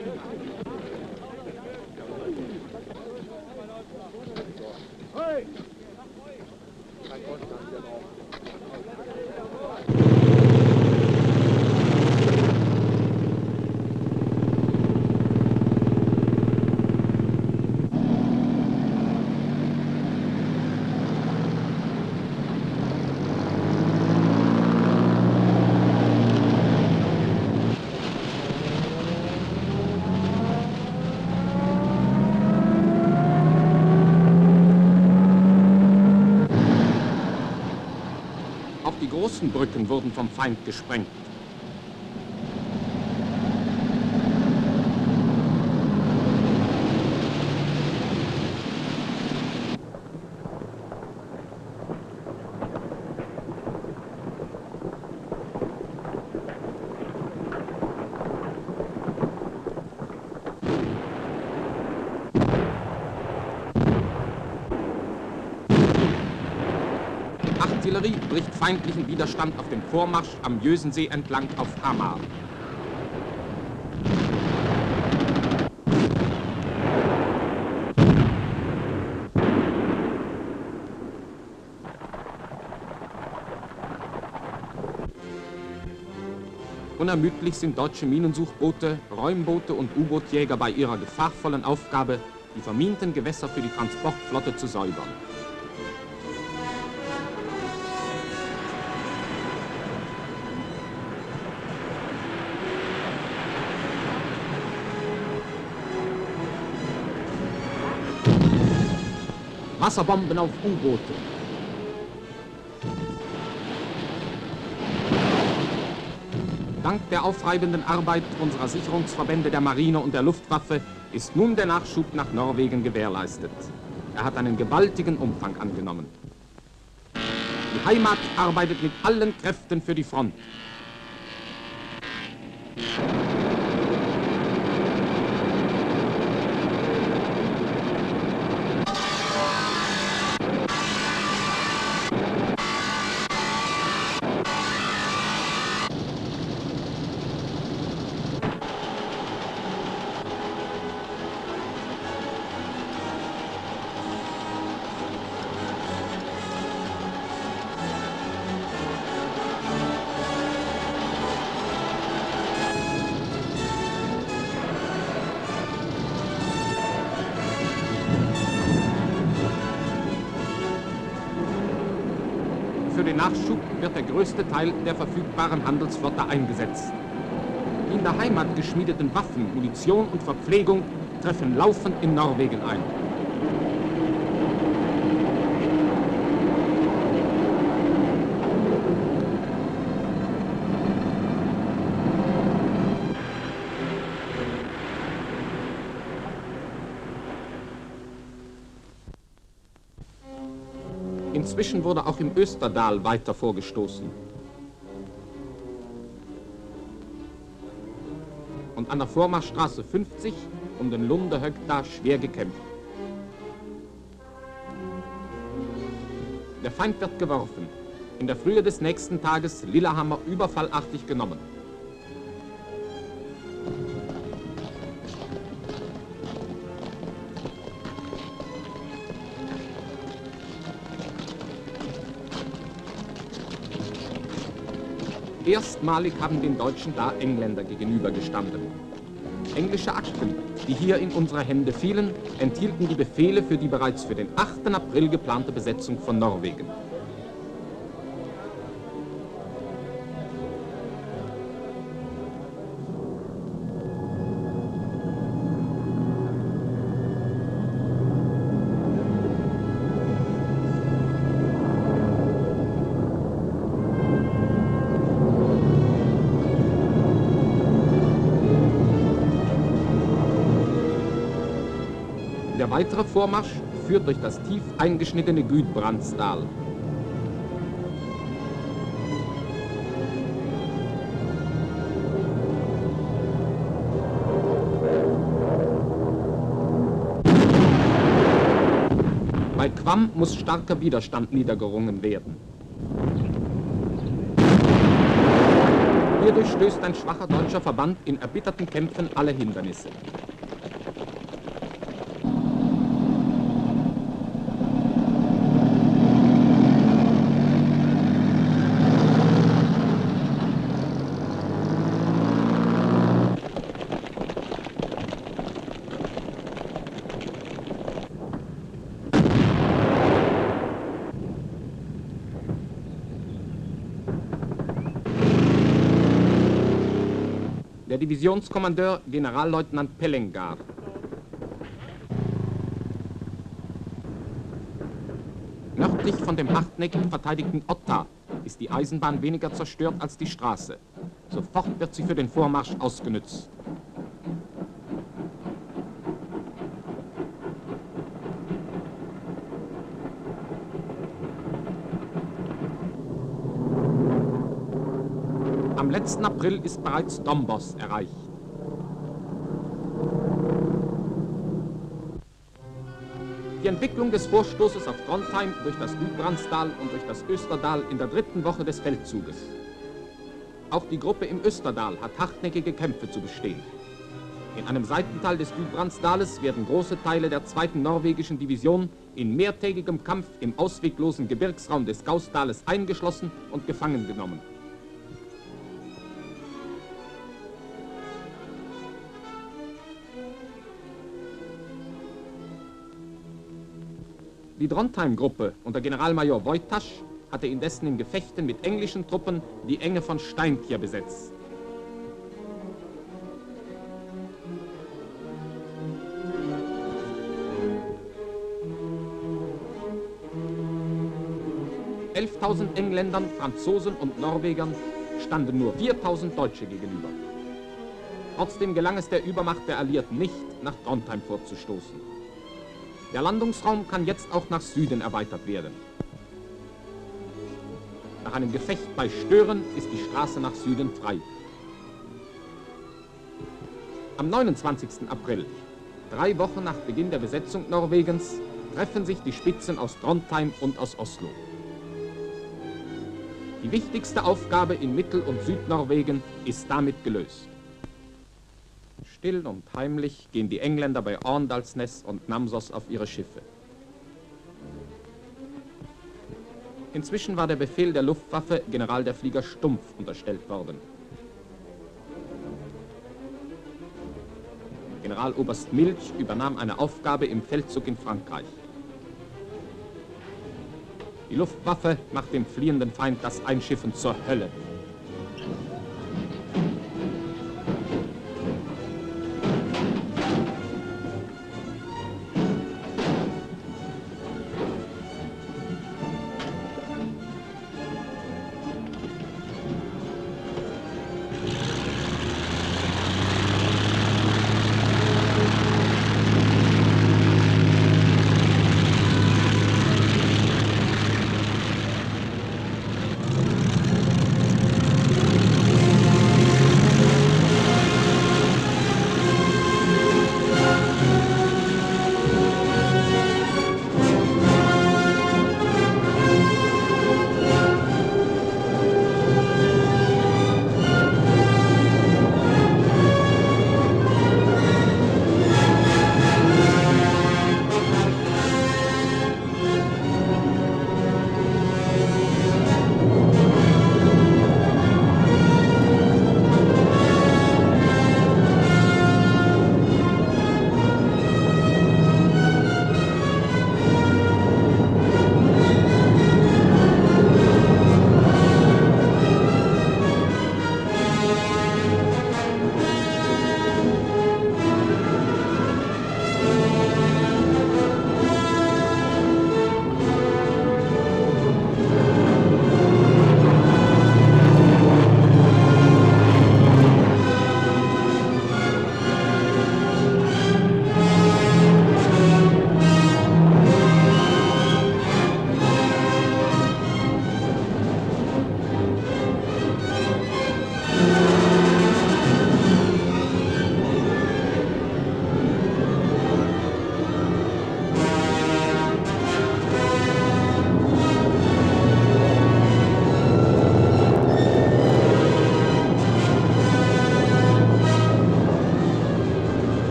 Die großen Brücken wurden vom Feind gesprengt. Artillerie bricht feindlichen Widerstand auf dem Vormarsch am Jösensee entlang auf Hamar. Unermüdlich sind deutsche Minensuchboote, Räumboote und U-Bootjäger bei ihrer gefahrvollen Aufgabe, die verminten Gewässer für die Transportflotte zu säubern. Wasserbomben auf U-Boote. Dank der aufreibenden Arbeit unserer Sicherungsverbände der Marine und der Luftwaffe ist nun der Nachschub nach Norwegen gewährleistet. Er hat einen gewaltigen Umfang angenommen. Die Heimat arbeitet mit allen Kräften für die Front. Für den Nachschub wird der größte Teil der verfügbaren Handelsflotte eingesetzt. Die in der Heimat geschmiedeten Waffen, Munition und Verpflegung treffen laufend in Norwegen ein. Inzwischen wurde auch im Österdal weiter vorgestoßen. Und an der Vormarschstraße 50 um den Lundehögda schwer gekämpft. Der Feind wird geworfen. In der Frühe des nächsten Tages Lillehammer überfallartig genommen. Erstmalig haben den Deutschen da Engländer gegenübergestanden. Englische Akten, die hier in unsere Hände fielen, enthielten die Befehle für die bereits für den 8. April geplante Besetzung von Norwegen. Der weitere Vormarsch führt durch das tief eingeschnittene Gudbrandsdal. Bei Quam muss starker Widerstand niedergerungen werden. Hierdurch stößt ein schwacher deutscher Verband in erbitterten Kämpfen alle Hindernisse. Der Divisionskommandeur Generalleutnant Pellengar. Nördlich von dem hartnäckig verteidigten Otta ist die Eisenbahn weniger zerstört als die Straße. Sofort wird sie für den Vormarsch ausgenützt. Am letzten April ist bereits Dombos erreicht. Die Entwicklung des Vorstoßes auf Trondheim durch das Gudbrandsdal und durch das Österdal in der 3. Woche des Feldzuges. Auch die Gruppe im Österdal hat hartnäckige Kämpfe zu bestehen. In einem Seitental des Gudbrandsdales werden große Teile der 2. norwegischen Division in mehrtägigem Kampf im ausweglosen Gebirgsraum des Gausdales eingeschlossen und gefangen genommen. Die Trondheim-Gruppe unter Generalmajor Wojtasch hatte indessen in Gefechten mit englischen Truppen die Enge von Steinkjer besetzt. (11.000 Engländern, Franzosen und Norwegern standen nur 4.000 Deutsche gegenüber. Trotzdem gelang es der Übermacht der Alliierten nicht, nach Trondheim vorzustoßen. Der Landungsraum kann jetzt auch nach Süden erweitert werden. Nach einem Gefecht bei Stören ist die Straße nach Süden frei. Am 29. April, 3 Wochen nach Beginn der Besetzung Norwegens, treffen sich die Spitzen aus Trondheim und aus Oslo. Die wichtigste Aufgabe in Mittel- und Südnorwegen ist damit gelöst. Still und heimlich gehen die Engländer bei Arndalsnes und Namsos auf ihre Schiffe. Inzwischen war der Befehl der Luftwaffe General der Flieger Stumpf unterstellt worden. Generaloberst Milch übernahm eine Aufgabe im Feldzug in Frankreich. Die Luftwaffe macht dem fliehenden Feind das Einschiffen zur Hölle.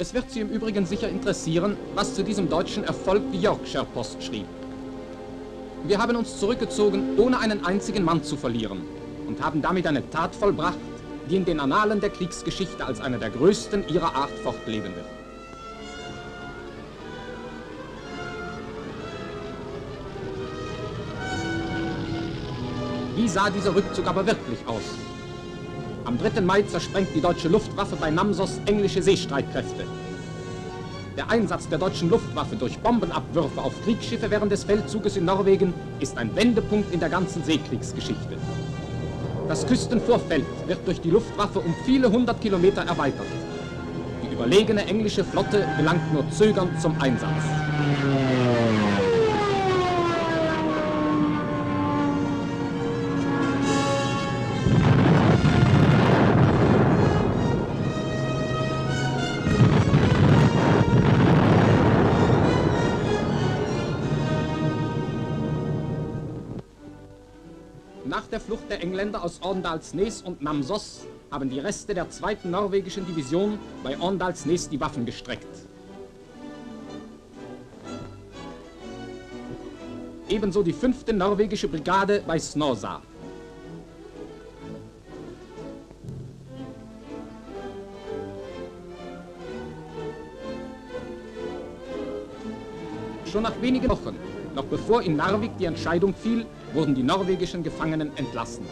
Es wird Sie im Übrigen sicher interessieren, was zu diesem deutschen Erfolg die Yorkshire Post schrieb. Wir haben uns zurückgezogen, ohne einen einzigen Mann zu verlieren, und haben damit eine Tat vollbracht, die in den Annalen der Kriegsgeschichte als eine der größten ihrer Art fortleben wird. Wie sah dieser Rückzug aber wirklich aus? Am 3. Mai zersprengt die deutsche Luftwaffe bei Namsos englische Seestreitkräfte. Der Einsatz der deutschen Luftwaffe durch Bombenabwürfe auf Kriegsschiffe während des Feldzuges in Norwegen ist ein Wendepunkt in der ganzen Seekriegsgeschichte. Das Küstenvorfeld wird durch die Luftwaffe um viele 100 Kilometer erweitert. Die überlegene englische Flotte gelangt nur zögernd zum Einsatz. Nach der Flucht der Engländer aus Åndalsnes und Namsos haben die Reste der 2. norwegischen Division bei Åndalsnes die Waffen gestreckt. Ebenso die 5. norwegische Brigade bei Snåsa. Schon nach wenigen Wochen, noch bevor in Narvik die Entscheidung fiel, wurden die norwegischen Gefangenen entlassen.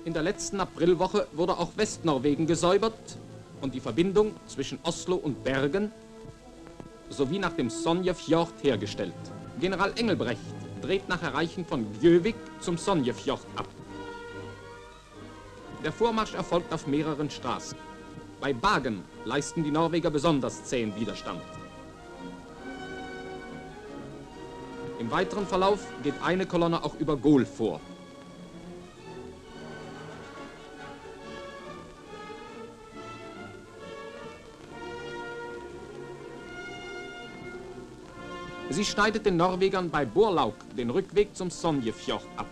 In der letzten Aprilwoche wurde auch Westnorwegen gesäubert und die Verbindung zwischen Oslo und Bergen sowie nach dem Sonjefjord hergestellt. General Engelbrecht dreht nach Erreichen von Gjøvik zum Sonjefjord ab. Der Vormarsch erfolgt auf mehreren Straßen. Bei Bergen leisten die Norweger besonders zähen Widerstand. Im weiteren Verlauf geht eine Kolonne auch über Gol vor. Sie schneidet den Norwegern bei Borlaug den Rückweg zum Sonjefjord ab.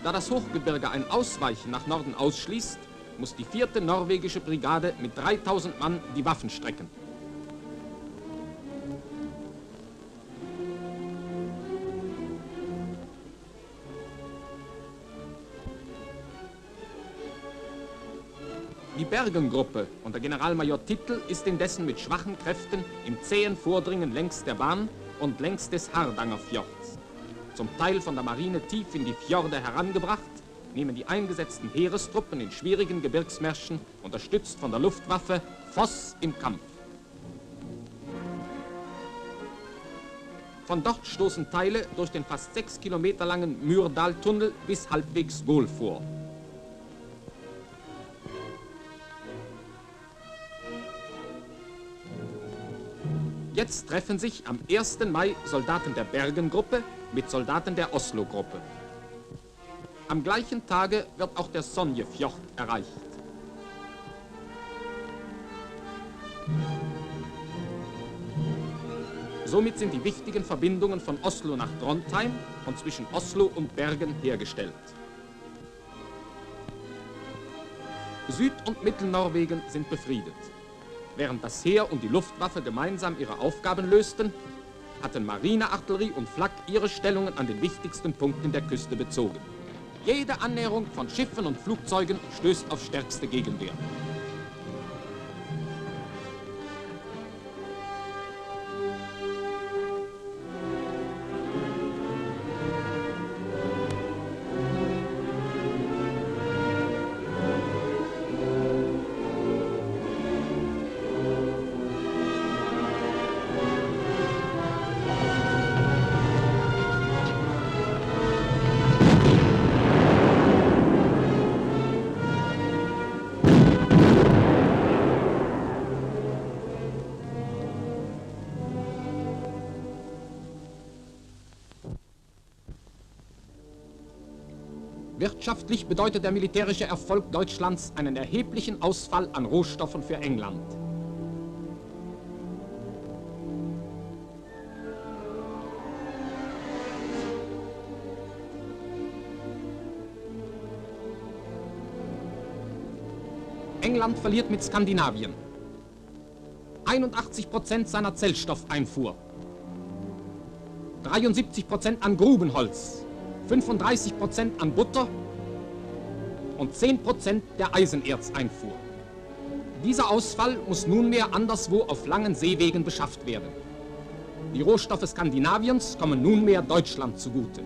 Da das Hochgebirge ein Ausweichen nach Norden ausschließt, muss die 4. norwegische Brigade mit 3000 Mann die Waffen strecken. Die Bergen-Gruppe unter Generalmajor Tittel ist indessen mit schwachen Kräften im zähen Vordringen längs der Bahn und längs des Hardangerfjords. Zum Teil von der Marine tief in die Fjorde herangebracht, nehmen die eingesetzten Heerestruppen in schwierigen Gebirgsmärschen, unterstützt von der Luftwaffe, Voss im Kampf. Von dort stoßen Teile durch den fast 6 Kilometer langen Myrdal-Tunnel bis halbwegs Gol vor. Jetzt treffen sich am 1. Mai Soldaten der Bergen-Gruppe mit Soldaten der Oslo-Gruppe. Am gleichen Tage wird auch der Sonjefjord erreicht. Somit sind die wichtigen Verbindungen von Oslo nach Trondheim und zwischen Oslo und Bergen hergestellt. Süd- und Mittelnorwegen sind befriedet. Während das Heer und die Luftwaffe gemeinsam ihre Aufgaben lösten, hatten Marineartillerie und Flak ihre Stellungen an den wichtigsten Punkten der Küste bezogen. Jede Annäherung von Schiffen und Flugzeugen stößt auf stärkste Gegenwehr. Wirtschaftlich bedeutet der militärische Erfolg Deutschlands einen erheblichen Ausfall an Rohstoffen für England. England verliert mit Skandinavien 81% seiner Zellstoffeinfuhr, 73% an Grubenholz, 35% an Butter und 10% der Eisenerzeinfuhr. Dieser Ausfall muss nunmehr anderswo auf langen Seewegen beschafft werden. Die Rohstoffe Skandinaviens kommen nunmehr Deutschland zugute.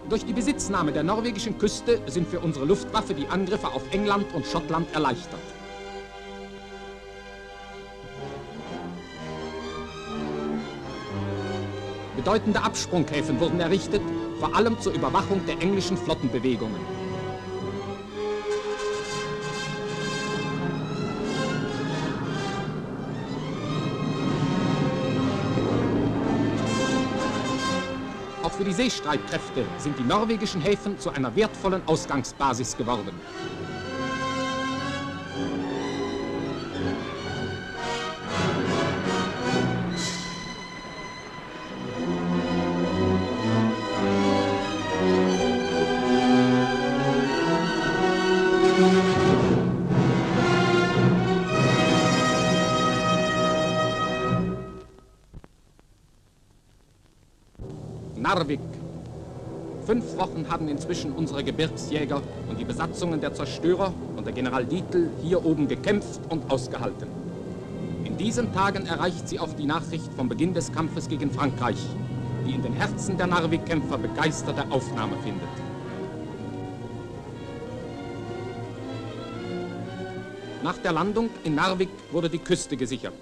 Durch die Besitznahme der norwegischen Küste sind für unsere Luftwaffe die Angriffe auf England und Schottland erleichtert. Bedeutende Absprunghäfen wurden errichtet, vor allem zur Überwachung der englischen Flottenbewegungen. Auch für die Seestreitkräfte sind die norwegischen Häfen zu einer wertvollen Ausgangsbasis geworden. Narvik. 5 Wochen haben inzwischen unsere Gebirgsjäger und die Besatzungen der Zerstörer und der General Dietl hier oben gekämpft und ausgehalten. In diesen Tagen erreicht sie auch die Nachricht vom Beginn des Kampfes gegen Frankreich, die in den Herzen der Narvik-Kämpfer begeisterte Aufnahme findet. Nach der Landung in Narvik wurde die Küste gesichert.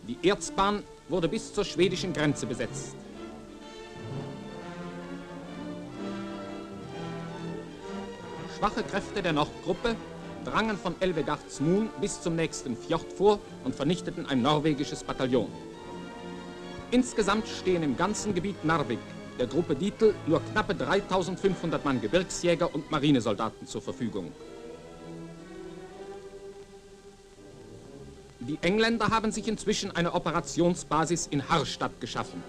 Die Erzbahn wurde bis zur schwedischen Grenze besetzt. Schwache Kräfte der Nordgruppe drangen von Elvegardsmoen bis zum nächsten Fjord vor und vernichteten ein norwegisches Bataillon. Insgesamt stehen im ganzen Gebiet Narvik der Gruppe Dietl nur knappe 3500 Mann Gebirgsjäger und Marinesoldaten zur Verfügung. Die Engländer haben sich inzwischen eine Operationsbasis in Harstad geschaffen.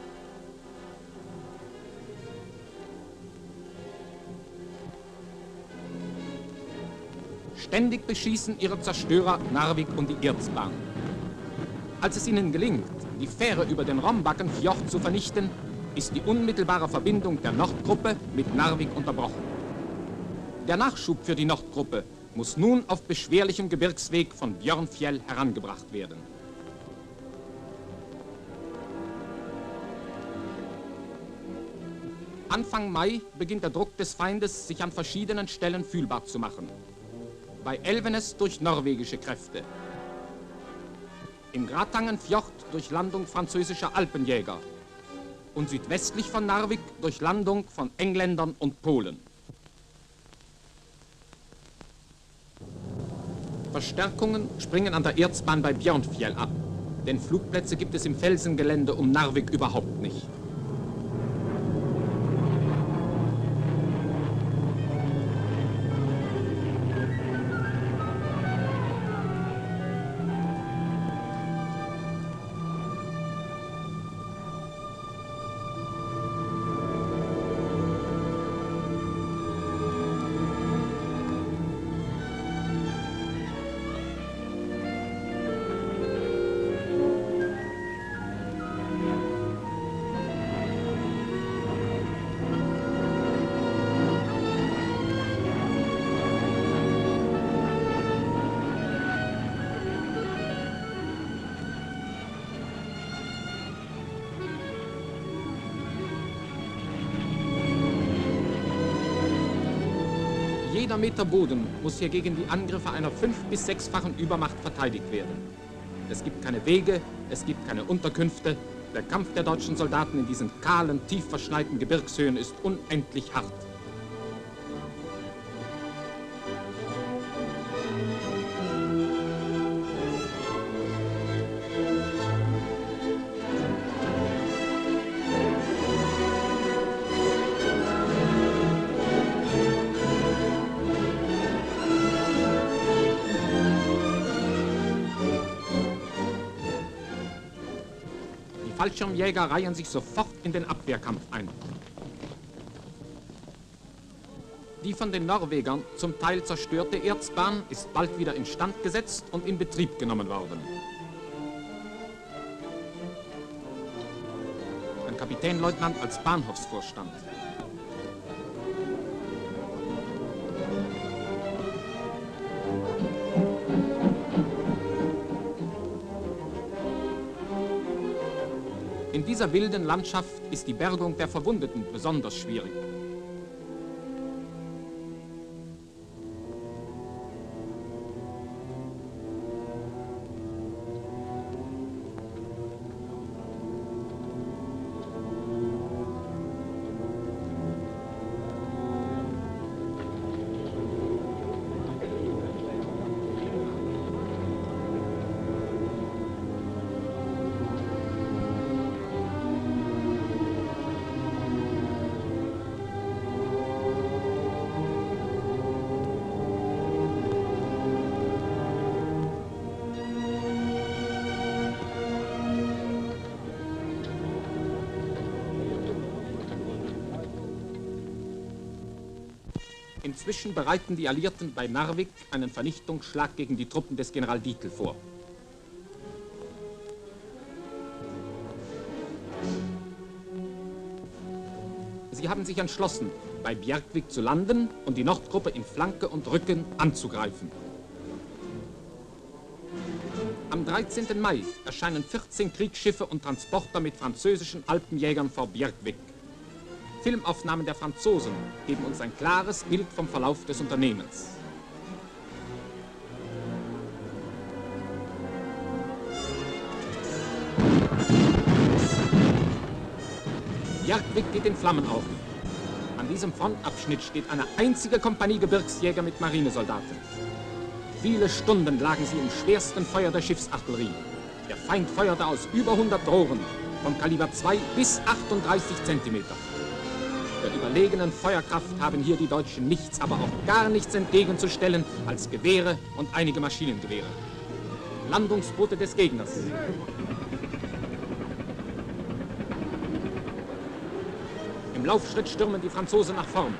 Ständig beschießen ihre Zerstörer Narvik und die Erzbahn. Als es ihnen gelingt, die Fähre über den Rombackenfjord zu vernichten, ist die unmittelbare Verbindung der Nordgruppe mit Narvik unterbrochen. Der Nachschub für die Nordgruppe muss nun auf beschwerlichem Gebirgsweg von Björnfjell herangebracht werden. Anfang Mai beginnt der Druck des Feindes, sich an verschiedenen Stellen fühlbar zu machen. Bei Elvenes durch norwegische Kräfte, im Gratangenfjord durch Landung französischer Alpenjäger und südwestlich von Narvik durch Landung von Engländern und Polen. Verstärkungen springen an der Erzbahn bei Björnfjell ab, denn Flugplätze gibt es im Felsengelände um Narvik überhaupt nicht. Jeder Meter Boden muss hier gegen die Angriffe einer 5- bis 6-fachen Übermacht verteidigt werden. Es gibt keine Wege, es gibt keine Unterkünfte. Der Kampf der deutschen Soldaten in diesen kahlen, tief verschneiten Gebirgshöhen ist unendlich hart. Fallschirmjäger reihen sich sofort in den Abwehrkampf ein. Die von den Norwegern zum Teil zerstörte Erzbahn ist bald wieder instand gesetzt und in Betrieb genommen worden. Ein Kapitänleutnant als Bahnhofsvorstand. In dieser wilden Landschaft ist die Bergung der Verwundeten besonders schwierig. Inzwischen bereiten die Alliierten bei Narvik einen Vernichtungsschlag gegen die Truppen des General Dietl vor. Sie haben sich entschlossen, bei Bjerkvik zu landen und die Nordgruppe in Flanke und Rücken anzugreifen. Am 13. Mai erscheinen 14 Kriegsschiffe und Transporter mit französischen Alpenjägern vor Bjerkvik. Filmaufnahmen der Franzosen geben uns ein klares Bild vom Verlauf des Unternehmens. Bjerkvik geht in Flammen auf. An diesem Frontabschnitt steht eine einzige Kompanie Gebirgsjäger mit Marinesoldaten. Viele Stunden lagen sie im schwersten Feuer der Schiffsartillerie. Der Feind feuerte aus über 100 Rohren, vom Kaliber 2 bis 38 Zentimeter. Der überlegenen Feuerkraft haben hier die Deutschen nichts, aber auch gar nichts entgegenzustellen als Gewehre und einige Maschinengewehre. Landungsboote des Gegners. Im Laufschritt stürmen die Franzosen nach vorn.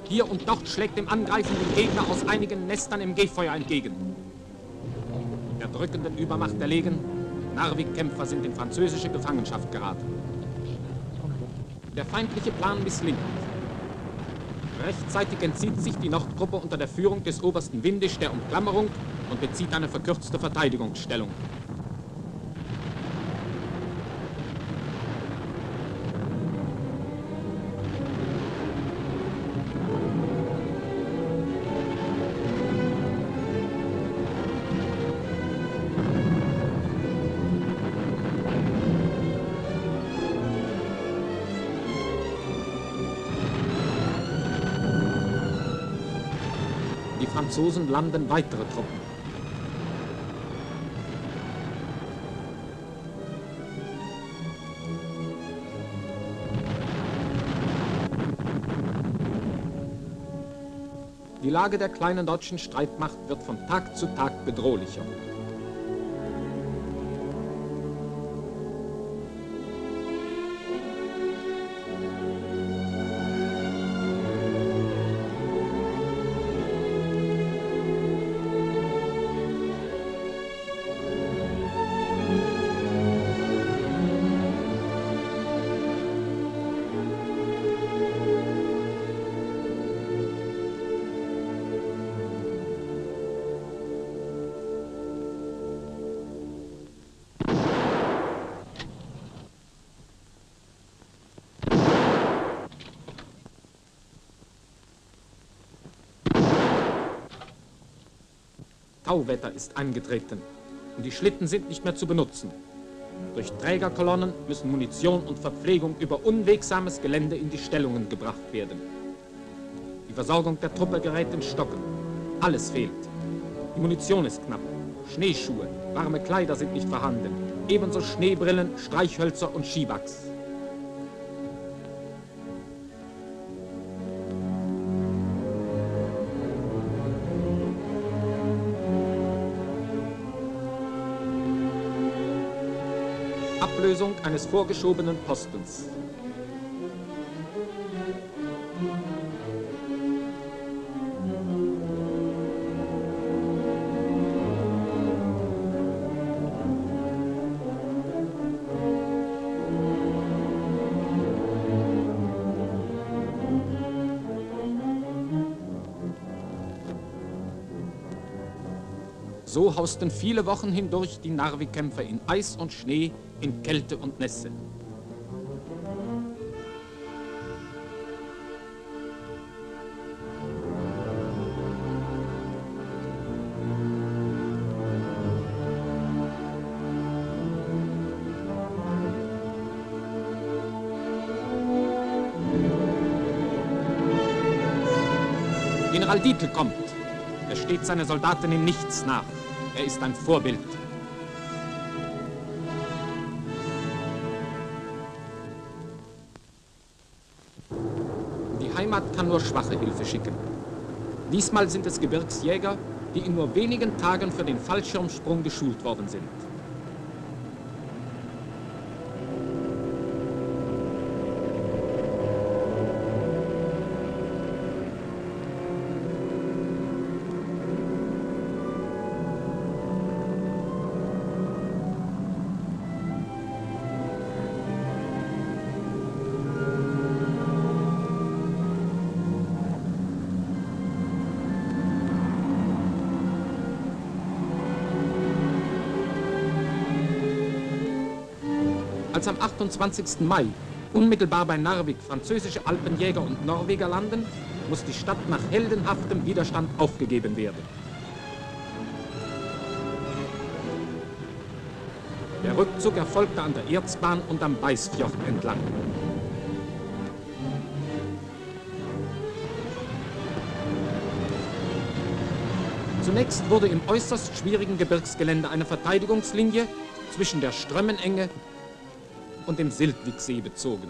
Hier und dort schlägt dem angreifenden Gegner aus einigen Nestern im Gehfeuer entgegen. Der drückenden Übermacht erlegen, Narvik-Kämpfer sind in französische Gefangenschaft geraten. Der feindliche Plan misslingt. Rechtzeitig entzieht sich die Nordgruppe unter der Führung des Obersten Windisch der Umklammerung und bezieht eine verkürzte Verteidigungsstellung. Die Franzosen landen weitere Truppen. Die Lage der kleinen deutschen Streitmacht wird von Tag zu Tag bedrohlicher. Tauwetter ist eingetreten und die Schlitten sind nicht mehr zu benutzen. Durch Trägerkolonnen müssen Munition und Verpflegung über unwegsames Gelände in die Stellungen gebracht werden. Die Versorgung der Truppe gerät in Stocken. Alles fehlt. Die Munition ist knapp. Schneeschuhe, warme Kleider sind nicht vorhanden. Ebenso Schneebrillen, Streichhölzer und Skiwachs. Ablösung eines vorgeschobenen Postens. So hausten viele Wochen hindurch die Narvik-Kämpfer in Eis und Schnee, in Kälte und Nässe. General Dietl kommt. Er steht seinen Soldaten in nichts nach. Er ist ein Vorbild. Die Heimat kann nur schwache Hilfe schicken. Diesmal sind es Gebirgsjäger, die in nur wenigen Tagen für den Fallschirmsprung geschult worden sind. Als am 28. Mai unmittelbar bei Narvik französische Alpenjäger und Norweger landen, muss die Stadt nach heldenhaftem Widerstand aufgegeben werden. Der Rückzug erfolgte an der Erzbahn und am Beisfjord entlang. Zunächst wurde im äußerst schwierigen Gebirgsgelände eine Verteidigungslinie zwischen der Strömmenenge und dem Siltviksee bezogen.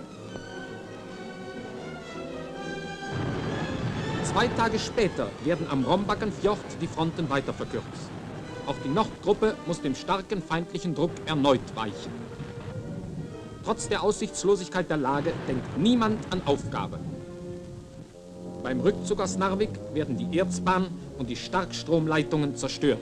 2 Tage später werden am Rombackenfjord die Fronten weiter verkürzt. Auch die Nordgruppe muss dem starken feindlichen Druck erneut weichen. Trotz der Aussichtslosigkeit der Lage denkt niemand an Aufgabe. Beim Rückzug aus Narvik werden die Erzbahn und die Starkstromleitungen zerstört.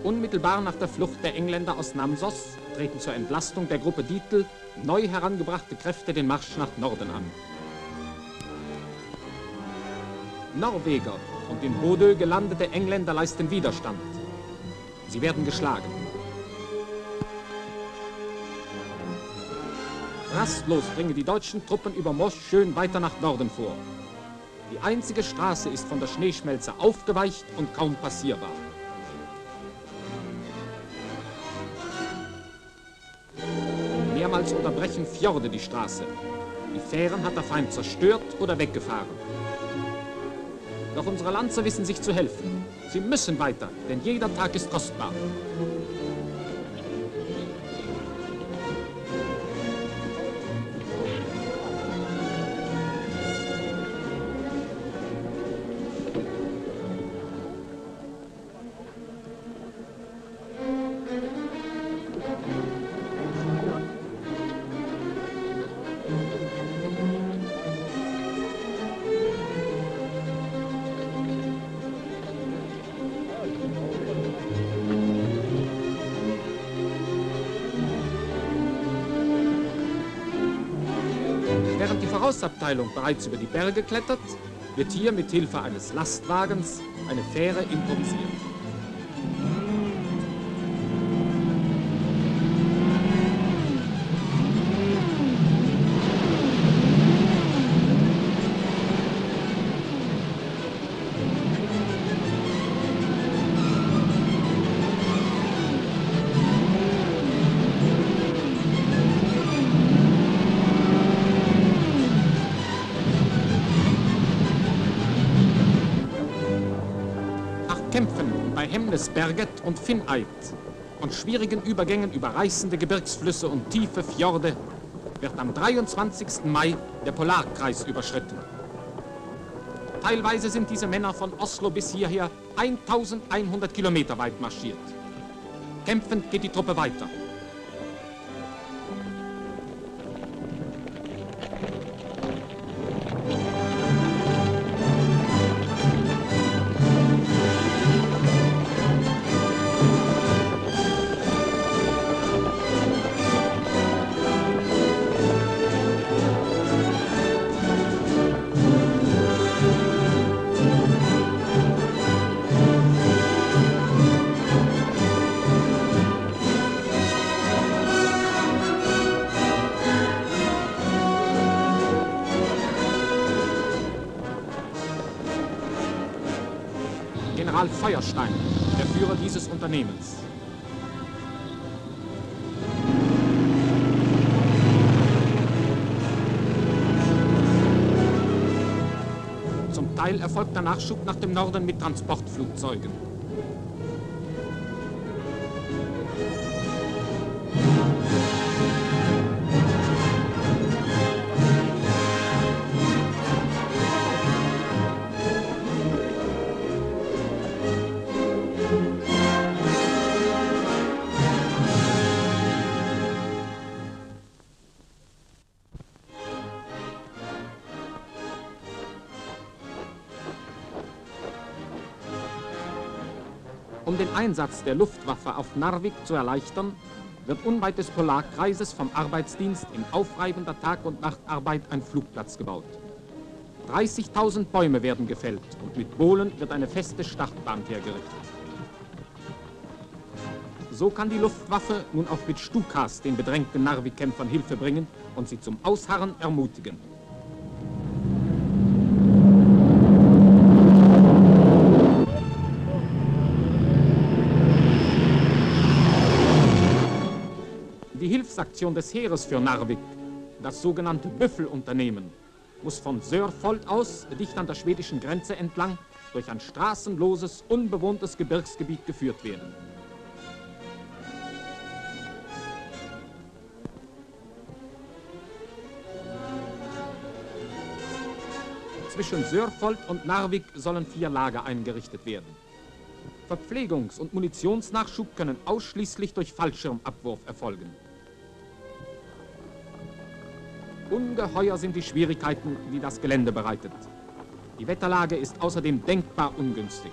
Unmittelbar nach der Flucht der Engländer aus Namsos treten zur Entlastung der Gruppe Dietl neu herangebrachte Kräfte den Marsch nach Norden an. Norweger und in Bodø gelandete Engländer leisten Widerstand. Sie werden geschlagen. Rastlos bringen die deutschen Truppen über Mosch schön weiter nach Norden vor. Die einzige Straße ist von der Schneeschmelze aufgeweicht und kaum passierbar. Mehrmals unterbrechen Fjorde die Straße. Die Fähren hat der Feind zerstört oder weggefahren. Doch unsere Lanzer wissen sich zu helfen. Sie müssen weiter, denn jeder Tag ist kostbar. Während die Vorausabteilung bereits über die Berge klettert, wird hier mit Hilfe eines Lastwagens eine Fähre improvisiert. Kämpfen bei Hemnesberget und Finneit und schwierigen Übergängen über reißende Gebirgsflüsse und tiefe Fjorde wird am 23. Mai der Polarkreis überschritten. Teilweise sind diese Männer von Oslo bis hierher 1100 Kilometer weit marschiert. Kämpfend geht die Truppe weiter. General Feuerstein, der Führer dieses Unternehmens. Zum Teil erfolgt der Nachschub nach dem Norden mit Transportflugzeugen. Um den Einsatz der Luftwaffe auf Narvik zu erleichtern, wird unweit des Polarkreises vom Arbeitsdienst in aufreibender Tag- und Nachtarbeit ein Flugplatz gebaut. 30.000 Bäume werden gefällt und mit Bohlen wird eine feste Startbahn hergerichtet. So kann die Luftwaffe nun auch mit Stukas den bedrängten Narvik-Kämpfern Hilfe bringen und sie zum Ausharren ermutigen. Die Hilfsaktion des Heeres für Narvik, das sogenannte Büffelunternehmen, muss von Sörfold aus, dicht an der schwedischen Grenze entlang, durch ein straßenloses, unbewohntes Gebirgsgebiet geführt werden. Zwischen Sörfold und Narvik sollen 4 Lager eingerichtet werden. Verpflegungs- und Munitionsnachschub können ausschließlich durch Fallschirmabwurf erfolgen. Ungeheuer sind die Schwierigkeiten, die das Gelände bereitet. Die Wetterlage ist außerdem denkbar ungünstig.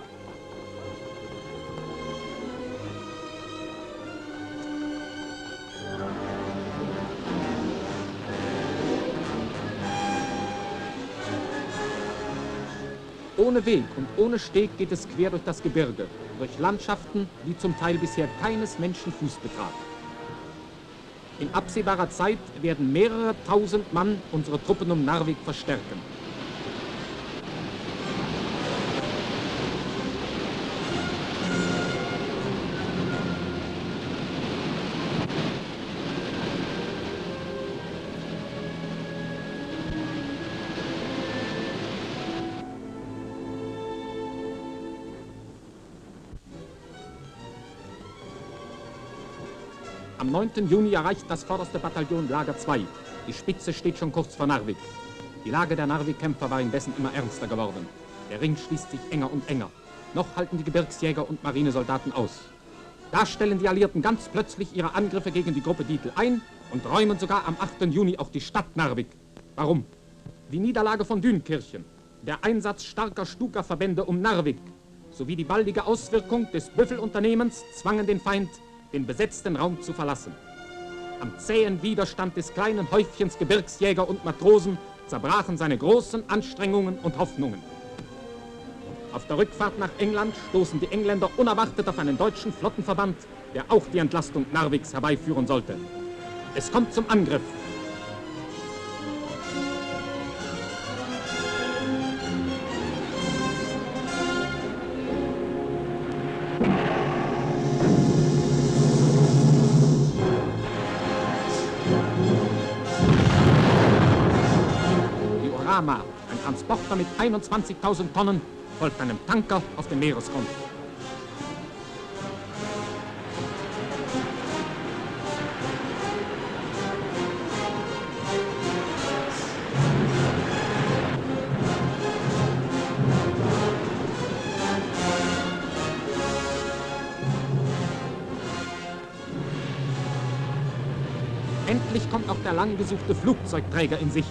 Ohne Weg und ohne Steg geht es quer durch das Gebirge, durch Landschaften, die zum Teil bisher keines Menschen Fuß betrat. In absehbarer Zeit werden mehrere tausend Mann unsere Truppen um Narvik verstärken. Am 9. Juni erreicht das vorderste Bataillon Lager 2. Die Spitze steht schon kurz vor Narvik. Die Lage der Narvik-Kämpfer war indessen immer ernster geworden. Der Ring schließt sich enger und enger. Noch halten die Gebirgsjäger und Marinesoldaten aus. Da stellen die Alliierten ganz plötzlich ihre Angriffe gegen die Gruppe Dietl ein und räumen sogar am 8. Juni auch die Stadt Narvik. Warum? Die Niederlage von Dünkirchen, der Einsatz starker Stuka-Verbände um Narvik sowie die baldige Auswirkung des Büffelunternehmens zwangen den Feind, den besetzten Raum zu verlassen. Am zähen Widerstand des kleinen Häufchens Gebirgsjäger und Matrosen zerbrachen seine großen Anstrengungen und Hoffnungen. Auf der Rückfahrt nach England stoßen die Engländer unerwartet auf einen deutschen Flottenverband, der auch die Entlastung Narviks herbeiführen sollte. Es kommt zum Angriff. Ein Transporter mit 21.000 Tonnen folgt einem Tanker auf dem Meeresgrund. Endlich kommt auch der lang gesuchte Flugzeugträger in Sicht.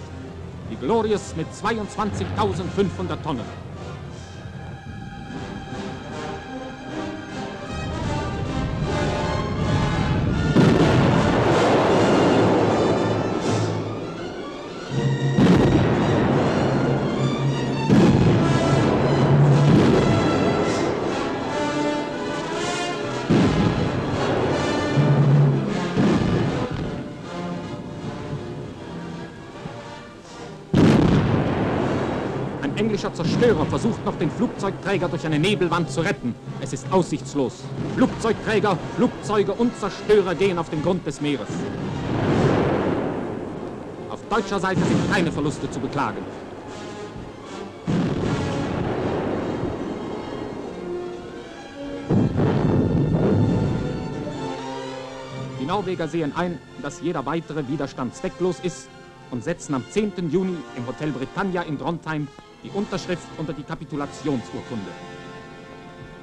Die Glorious mit 22.500 Tonnen. Ein englischer Zerstörer versucht noch, den Flugzeugträger durch eine Nebelwand zu retten. Es ist aussichtslos. Flugzeugträger, Flugzeuge und Zerstörer gehen auf den Grund des Meeres. Auf deutscher Seite sind keine Verluste zu beklagen. Die Norweger sehen ein, dass jeder weitere Widerstand zwecklos ist und setzen am 10. Juni im Hotel Britannia in Trondheim die Unterschrift unter die Kapitulationsurkunde.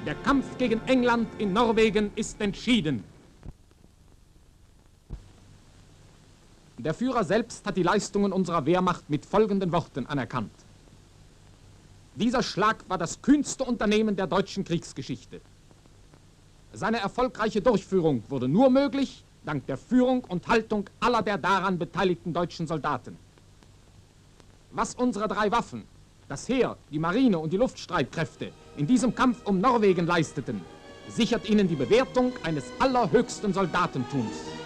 Der Kampf gegen England in Norwegen ist entschieden. Der Führer selbst hat die Leistungen unserer Wehrmacht mit folgenden Worten anerkannt. Dieser Schlag war das kühnste Unternehmen der deutschen Kriegsgeschichte. Seine erfolgreiche Durchführung wurde nur möglich dank der Führung und Haltung aller der daran beteiligten deutschen Soldaten. Was unsere drei Waffen, das Heer, die Marine und die Luftstreitkräfte, in diesem Kampf um Norwegen leisteten, sichert ihnen die Bewertung eines allerhöchsten Soldatentums.